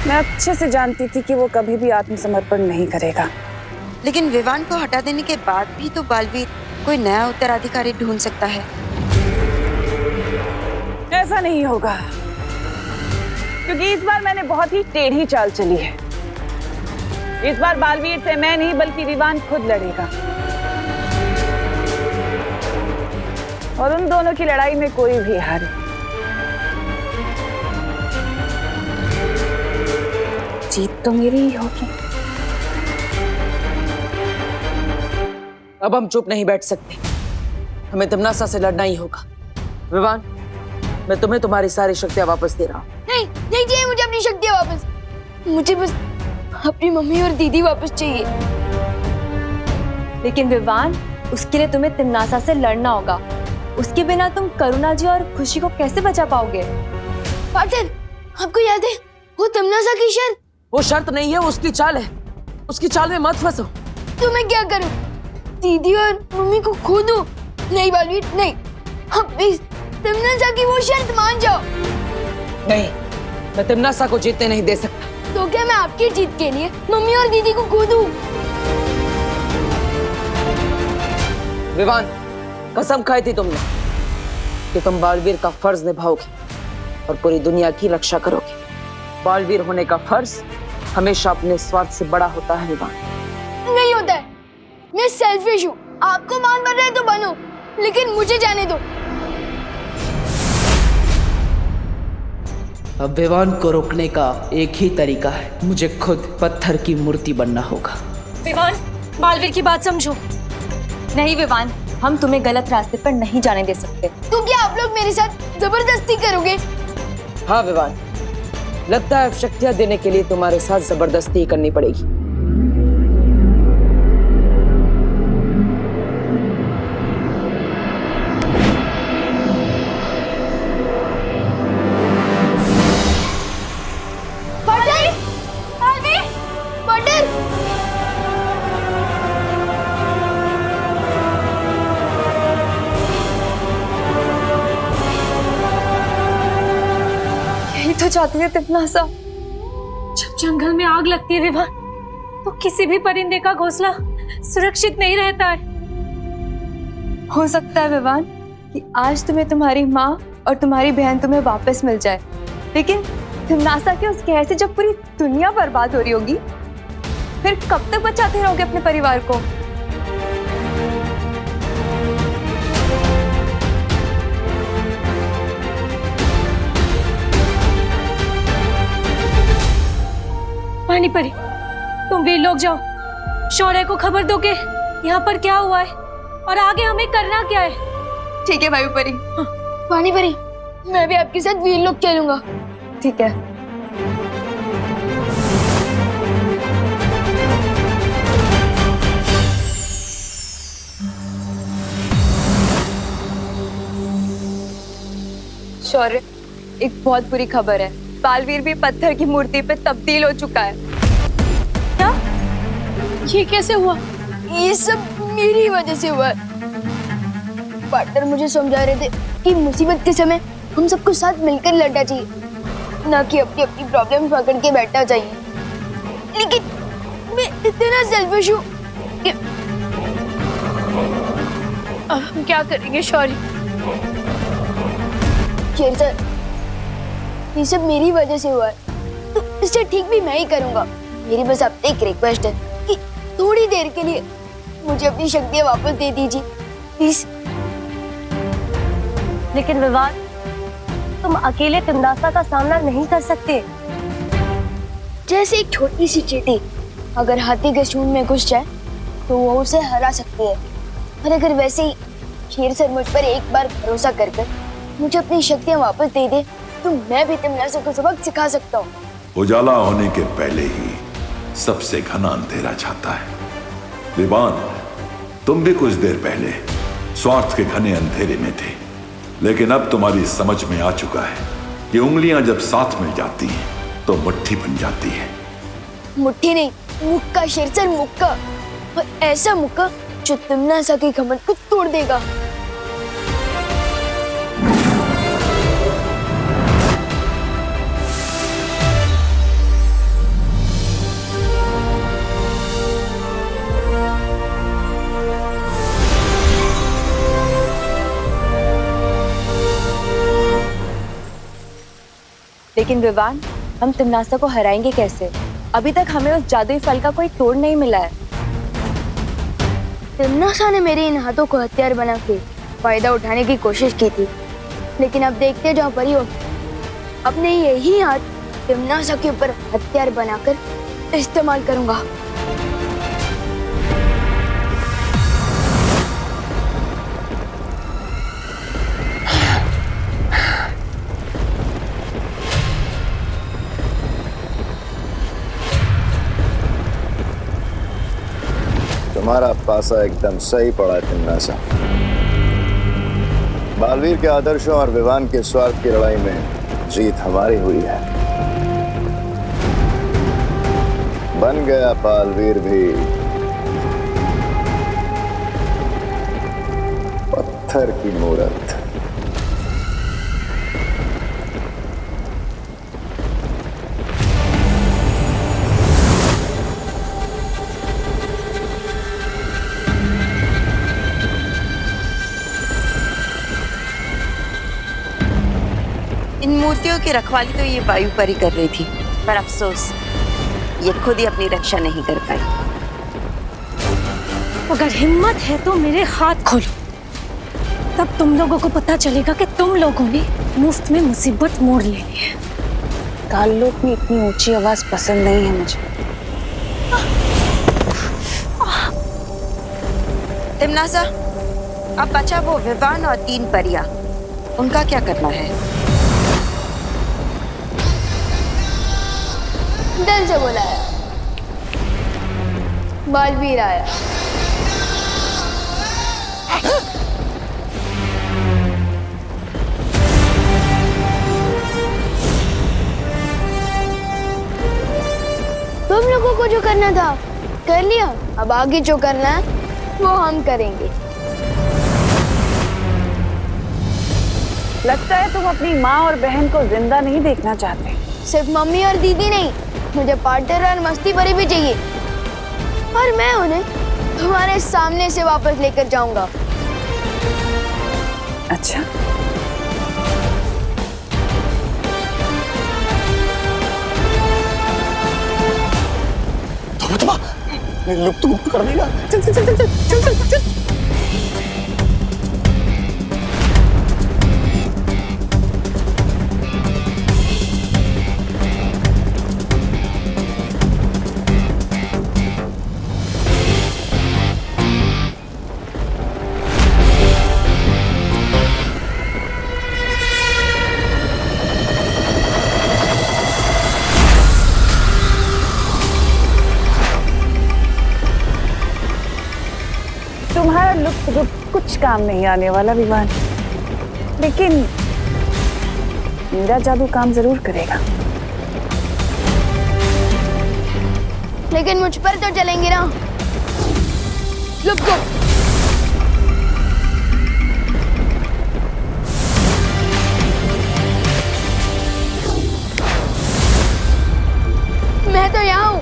मैं अच्छे से जानती थी कि वो कभी भी आत्मसमर्पण नहीं करेगा। लेकिन विवान को हटा देने के बाद भी तो बालवीर कोई नया उत्तराधिकारी ढूंढ सकता है। ऐसा नहीं होगा, क्योंकि इस बार मैंने बहुत ही टेढ़ी चाल चली है। इस बार बालवीर से मैं नहीं बल्कि विवान खुद लड़ेगा, और उन दोनों की लड़ाई में कोई भी हारे। जीत तो मेरी ही होगी। अब हम चुप नहीं बैठ सकते, हमें तमन्नासा से लड़ना ही होगा। विवान, मैं तुम्हें तुम्हारी सारी शक्तियां वापस दे रहा हूँ। नहीं, नहीं चाहिए मुझे अपनी शक्तियां वापस। मुझे बस अपनी मम्मी और दीदी वापस चाहिए। लेकिन विवान, उसके लिए तुम्हें तमन्नासा से लड़ना होगा। उसके बिना तुम करुणा जी और खुशी को कैसे बचा पाओगे? पार्टनर, आपको याद है वो तमन्नासा की शर्त? वो शर्त नहीं है, वो उसकी चाल है। उसकी चाल में मत फंसो। तो मैं क्या करूं? दीदी और मम्मी को खो दूं? नहीं बालवीर, नहीं। अब प्लीज तमन्नासा की वो शर्त मान जाओ। नहीं, मैं तमन्नासा को जीतने नहीं दे सकता। तो क्या मैं आपकी जीत के लिए मम्मी और दीदी को खो दूं? विवान, कसम खाई थी तुमने कि तुम बालवीर का फर्ज निभाओगे और पूरी दुनिया की रक्षा करोगे। बालवीर होने का फर्ज हमेशा अपने स्वार्थ से बड़ा होता है विवान। नहीं होता है, मैं सेल्फिश हूँ। आपको मान बन रहे तो बनो, लेकिन मुझे जाने दो। अब विवान को रोकने का एक ही तरीका है, मुझे खुद पत्थर की मूर्ति बनना होगा। विवान, बालवीर की बात समझो। नहीं विवान, हम तुम्हें गलत रास्ते पर नहीं जाने दे सकते। तो क्या आप लोग मेरे साथ जबरदस्ती करोगे? हाँ विवान, लगता है अब शक्तियां देने के लिए तुम्हारे साथ जबरदस्ती करनी पड़ेगी। तो जाती है तिपनासा। जब जंगल में आग लगती है विवान, तो किसी भी परिंदे का घोंसला सुरक्षित नहीं रहता है। हो सकता है विवान कि आज तुम्हें तुम्हारी माँ और तुम्हारी बहन तुम्हें वापस मिल जाए, लेकिन तिपनासा के उस कहर से जब पूरी दुनिया बर्बाद हो रही होगी, फिर कब तक बचाते रहोगे अपने परिवार को? पानी परी, तुम वीर लोग जाओ, शौर्य को खबर दो कि यहाँ पर क्या हुआ है और आगे हमें करना क्या है। ठीक है वायु परी। हाँ। पानी परी, मैं भी आपके साथ वीर लोग चलूंगा। ठीक है। शौर्य, एक बहुत बुरी खबर है। बालवीर भी पत्थर की मूर्ति पे तब्दील हो चुका है। क्या? ये कैसे हुआ? ये सब मेरी वजह से हुआ। पार्टनर मुझे समझा रहे थे कि मुसीबत के समय हम सबको साथ मिलकर लड़ना चाहिए, ना कि अपनी अपनी प्रॉब्लम पकड़ के बैठना चाहिए। लेकिन मैं इतना सेल्फिश हूँ कि हम क्या करेंगे शौर्य? शेर सर, ये सब मेरी वजह से हुआ है, तो इसे ठीक भी मैं ही करूंगा। मेरी बस आपसे एक रिक्वेस्ट है कि थोड़ी देर के लिए मुझे अपनी शक्तियाँ वापस दे दीजिए प्लीज। लेकिन विवान, तुम अकेले तिमनासा का सामना नहीं कर सकते। जैसे एक छोटी सी चींटी अगर हाथी के सूंड में घुस जाए तो वो उसे हरा सकती है, और अगर वैसे ही शेर सर मुझ पर एक बार भरोसा कर मुझे अपनी शक्तियाँ वापस दे दे, तो मैं भी तिमनासा को सबक सिखा सकता हूँ। उजाला होने के पहले ही सबसे घना अंधेरा छाता है। विवान, तुम भी कुछ देर पहले स्वार्थ के घने अंधेरे में थे, लेकिन अब तुम्हारी समझ में आ चुका है कि उंगलियां जब साथ मिल जाती हैं तो मुट्ठी बन जाती है। मुट्ठी नहीं, मुक्का शेरसर, मुक्का। और ऐसा मुक्का जो तिमनासा के घमंड को तोड़ देगा। लेकिन विवान, हम तिमनासा को हराएंगे कैसे? अभी तक हमें उस जादुई फल का कोई तोड़ नहीं मिला है। तिमनासा ने मेरे इन हाथों को हथियार बना के फायदा उठाने की कोशिश की थी, लेकिन अब देखते जाओ परियो, अपने यही हाथ तिमनासा के ऊपर हथियार बनाकर इस्तेमाल करूंगा। तुम्हारा पासा एकदम सही पड़ा तिमनासा। बालवीर के आदर्शों और विवान के स्वार्थ की लड़ाई में जीत हमारी हुई है। बन गया बालवीर भी पत्थर की मूरत। इन मूर्तियों की रखवाली तो ये वायु परी कर रही थी, पर अफसोस ये खुद ही अपनी रक्षा नहीं कर पाई। अगर हिम्मत है तो मेरे हाथ खोलो, तब तुम लोगों को पता चलेगा कि तुम लोगों ने मुफ्त में मुसीबत मोड़ लेनी है। काललोक में इतनी ऊंची आवाज पसंद नहीं है मुझे। तिमनासा, अब बचा वो विवान और 3 परियां, उनका क्या करना है? दिल से बुलाया, बालवीर आया। तुम लोगों को जो करना था कर लिया, अब आगे जो करना है वो हम करेंगे। लगता है तुम अपनी माँ और बहन को जिंदा नहीं देखना चाहते। सिर्फ मम्मी और दीदी नहीं, मुझे पार्टनर और मस्ती परी भी चाहिए, और मैं उन्हें तुम्हारे सामने से वापस लेकर जाऊंगा। अच्छा, लुक तो गुप्त कर देगा। चल चल चल चल चल चल चल चल। तुम्हारा लुप्त रूप कुछ काम नहीं आने वाला विवान, लेकिन मेरा जादू काम जरूर करेगा। लेकिन मुझ पर तो चलेंगे ना। लुक गो। मैं तो यहाँ हूँ।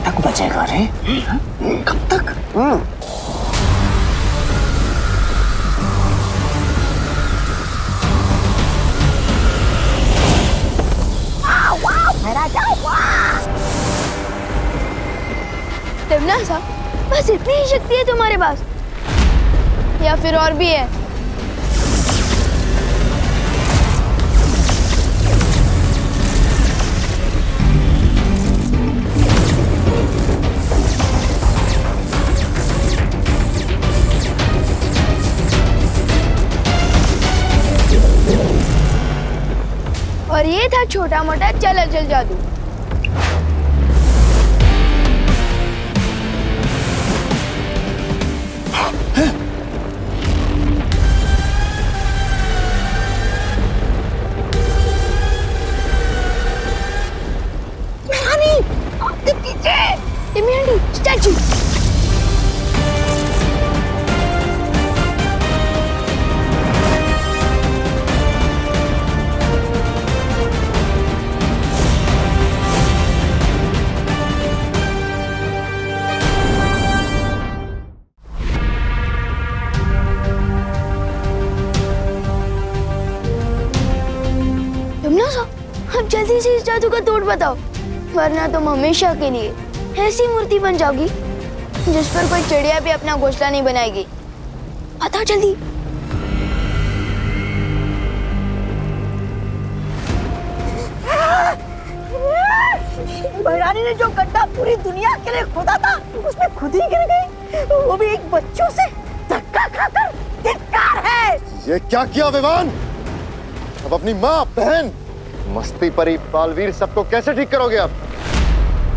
तक बचेगा रे? कब तक? सा बस इतनी ही शक्ति है तुम्हारे पास, या फिर और भी है? और ये था छोटा मोटा चल अचल जादू। स्टैचू। अब जल्दी से इस जादू का तोड़ बताओ, वरना तुम हमेशा के लिए ऐसी मूर्ति बन जाओगी जिस पर कोई चिड़िया भी अपना घोंसला नहीं बनाएगी। बताओ जल्दी। भैरानी ने जो गड्ढा पूरी दुनिया के लिए खोदा था, उसमें खुद ही गिर गई, वो भी एक बच्चों से धक्का खाकर। धिक्कार है। ये क्या किया विवान? अब अपनी माँ, बहन, मस्ती परी, बालवीर सबको कैसे ठीक करोगे आप?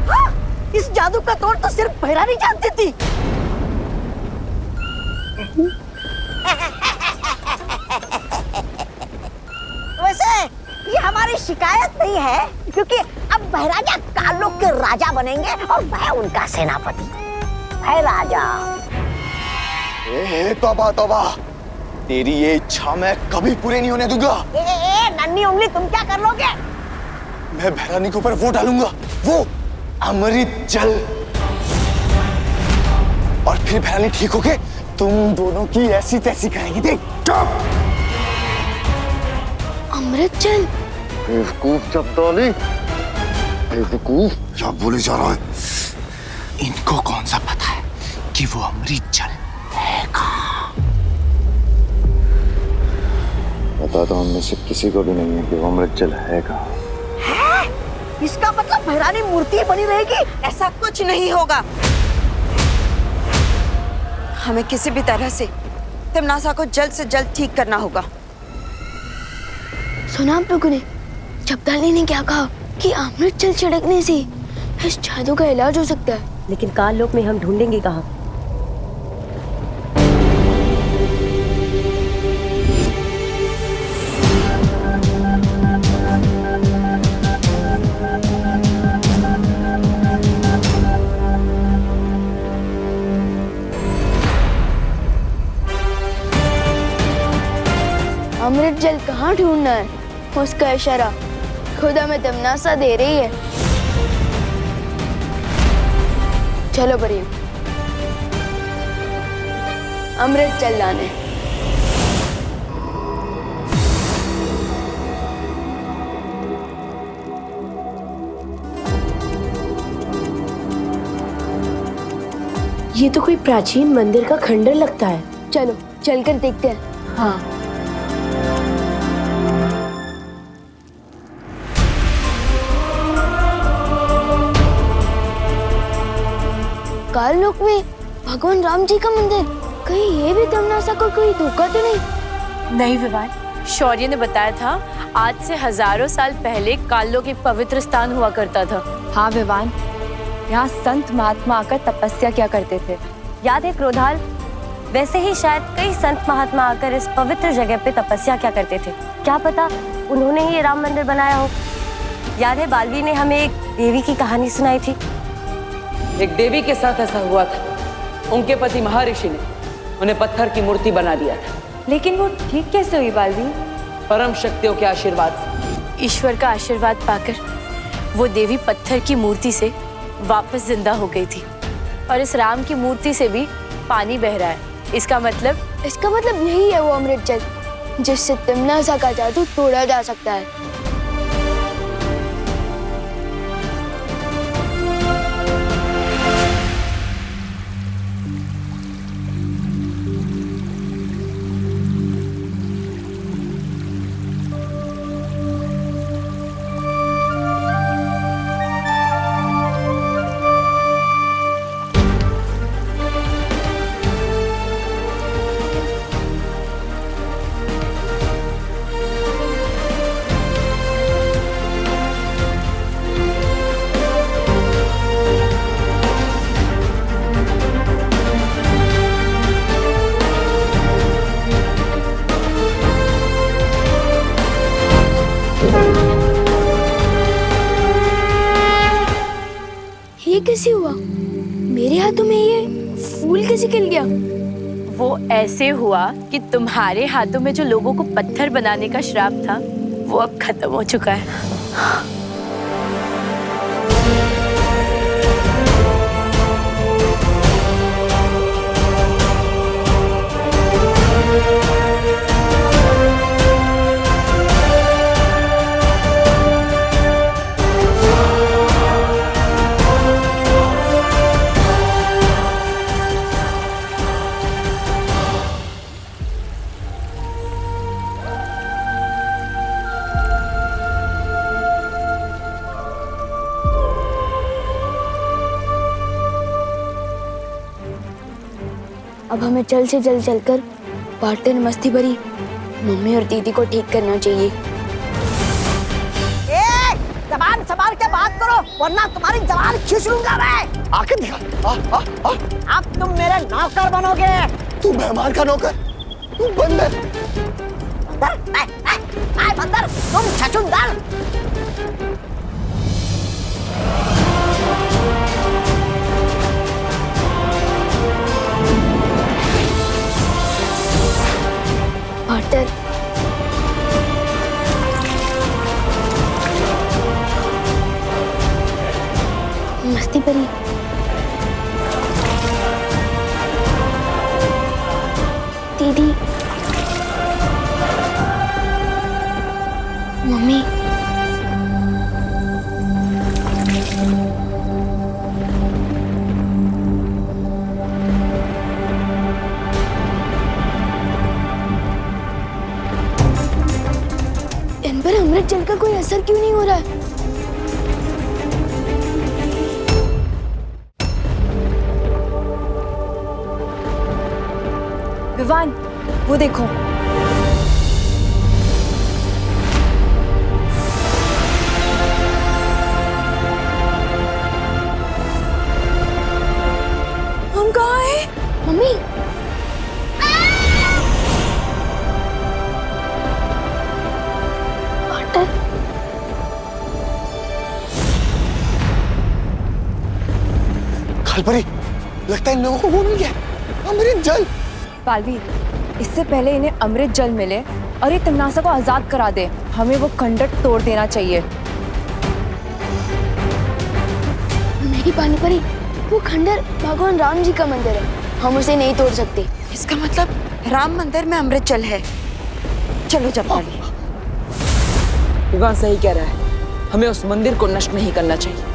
हाँ, इस जादू का तोड़ तो सिर्फ भैरानी जानती थी। वैसे ये हमारी शिकायत नहीं है, क्योंकि अब भैराजा कालों के राजा बनेंगे और मैं उनका सेनापति। भैराजा। तौबा तौबा, तेरी ये इच्छा मैं कभी पूरी नहीं होने दूंगा। नन्ही उंगली, तुम क्या कर लोगे? मैं भैरानी के ऊपर वो डालूंगा, वो अमृत जल, और फिर भैरानी ठीक होके तुम दोनों की ऐसी तैसी करेंगी। देख। अमृत जल? बेवकूफ चपदौली, बेवकूफ, क्या बोले जा रहा है? इनको कौन सा पता है कि वो अमृत जल है कहाँ? पता तो हम में से किसी को भी नहीं है कि वो अमृत जल है कहाँ। है? इसका मतलब भैरानी मूर्ति बनी रहेगी? ऐसा कुछ नहीं होगा। हमें किसी भी तरह से तिमनासा को जल्द से जल्द ठीक करना होगा। सुना आप लोगों ने? चपदाली ने क्या कहा कि अमृत जल छिड़कने से इस जादू का इलाज हो सकता है। लेकिन काल लोक में हम ढूंढेंगे कहाँ? अमृत जल कहाँ ढूंढना है? उसका इशारा खुद हमें तमन्ना दे रही है। चलो परियों, अमृत जल लाने। ये तो कोई प्राचीन मंदिर का खंडर लगता है। चलो चलकर देखते हैं। हाँ। काल लोक में भगवान राम जी का मंदिर, कहीं ये भी तमन्ना को कोई धोखा तो नहीं? नहीं विवान, शौर्य ने बताया था आज से हजारों साल पहले कालोक एक पवित्र स्थान हुआ करता था। हाँ विवान, यहाँ संत महात्मा आकर तपस्या किया करते थे। याद है क्रोधाल? वैसे ही शायद कई संत महात्मा आकर इस पवित्र जगह पे तपस्या क्या करते थे। क्या पता उन्होंने ही ये राम मंदिर बनाया हो। याद है बालवीर ने हमें एक देवी की कहानी सुनाई थी। एक देवी के साथ ऐसा हुआ था। उनके पति महर्षि ने उन्हें पत्थर की मूर्ति बना दिया था। लेकिन वो ठीक कैसे हुई बालवीर? परम शक्तियों के आशीर्वाद से। ईश्वर का आशीर्वाद पाकर वो देवी पत्थर की मूर्ति से वापस जिंदा हो गई थी। और इस राम की मूर्ति से भी पानी बह रहा है। इसका मतलब यही है वो अमृत जल जिससे तमन्ना का जादू तोड़ा जा सकता है। ये कैसे हुआ? मेरे हाथों में ये फूल कैसे खिल गया? वो ऐसे हुआ कि तुम्हारे हाथों में जो लोगों को पत्थर बनाने का श्राप था वो अब खत्म हो चुका है। अब हमें जल्द से जल्द चलकर पार्टनर मस्ती भरी मम्मी और दीदी को ठीक करना चाहिए। जबान संभाल के बात करो वरना तुम्हारी जबान खींच लूंगा मैं। आके दिखा। अब तुम मेरे नौकर बनोगे। तू मेहमान का नौकर, तू बंदर। बंदर तुम छछूंदर। पार्टनर मस्ती परी, दीदी, मम्मी, इन पर अमृत जल का कोई असर क्यों नहीं हो रहा है? विवान, वो देखो। हम कहाँ हैं? मम्मी, खालपरी, लगता है इन लोगों को वो मिल गया अमृत जल। बालवीर, इससे पहले इन्हें अमृत जल मिले अरे तिमनासा को आजाद करा दे, हमें वो खंडर तोड़ देना चाहिए। नहीं पानी परी, वो खंडर भगवान राम जी का मंदिर है, हम उसे नहीं तोड़ सकते। इसका मतलब राम मंदिर में अमृत जल है। चलो जपाली। विवान सही कह रहा है, हमें उस मंदिर को नष्ट नहीं करना चाहिए।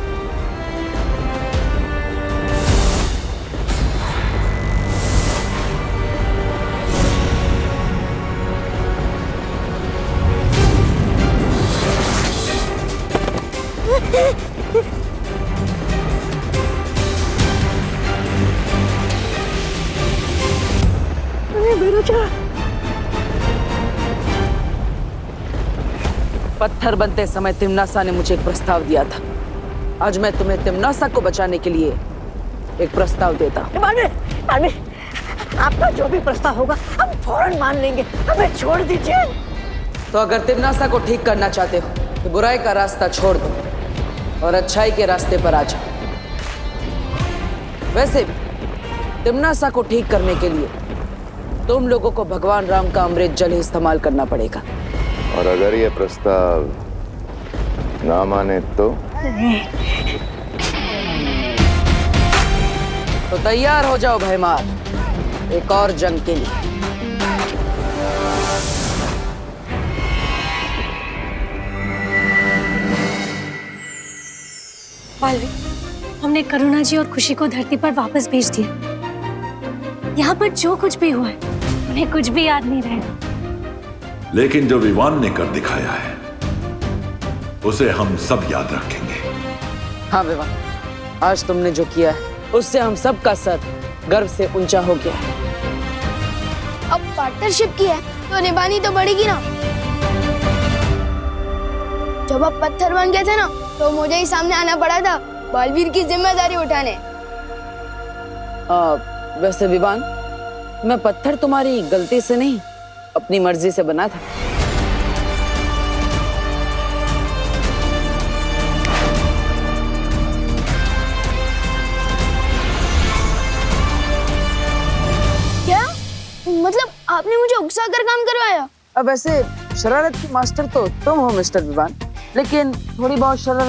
पत्थर बनते समय तिमनासा ने मुझे एक प्रस्ताव दिया था। आज मैं तुम्हें तिमनासा को बचाने के लिए एक प्रस्ताव देता हूं। आपका जो भी प्रस्ताव होगा हम फौरन मान लेंगे, हमें छोड़ दीजिए। तो अगर तिमनासा को ठीक करना चाहते हो तो बुराई का रास्ता छोड़ दो और अच्छाई के रास्ते पर आ जाओ। वैसे भी तिमनासा को ठीक करने के लिए तुम लोगों को भगवान राम का अमृत जल ही इस्तेमाल करना पड़ेगा। और अगर ये प्रस्ताव ना माने तो तैयार हो जाओ भयमार, एक और जंग के लिए। बालवीर, हमने करुणा जी और खुशी को धरती पर वापस भेज दिया। यहाँ पर जो कुछ भी हुआ है उन्हें कुछ भी याद नहीं रहेगा। लेकिन जो विवान ने कर दिखाया है उसे हम सब याद रखेंगे। हाँ विवान, आज तुमने जो किया है उससे हम सब का सर गर्व से ऊंचा हो गया है। अब पार्टनरशिप की है तो निभानी तो पड़ेगी ना। जब आप पत्थर बन गए थे ना तो मुझे ही सामने आना पड़ा था बालवीर की जिम्मेदारी उठाने। वैसे विवान, मैं पत्थर तुम्हारी गलती से नहीं अपनी मर्जी से बना था। क्या मतलब आपने मुझे उकसा कर काम करवाया? अब वैसे शरारत की मास्टर तो तुम हो मिस्टर विवान, लेकिन थोड़ी बहुत शरारत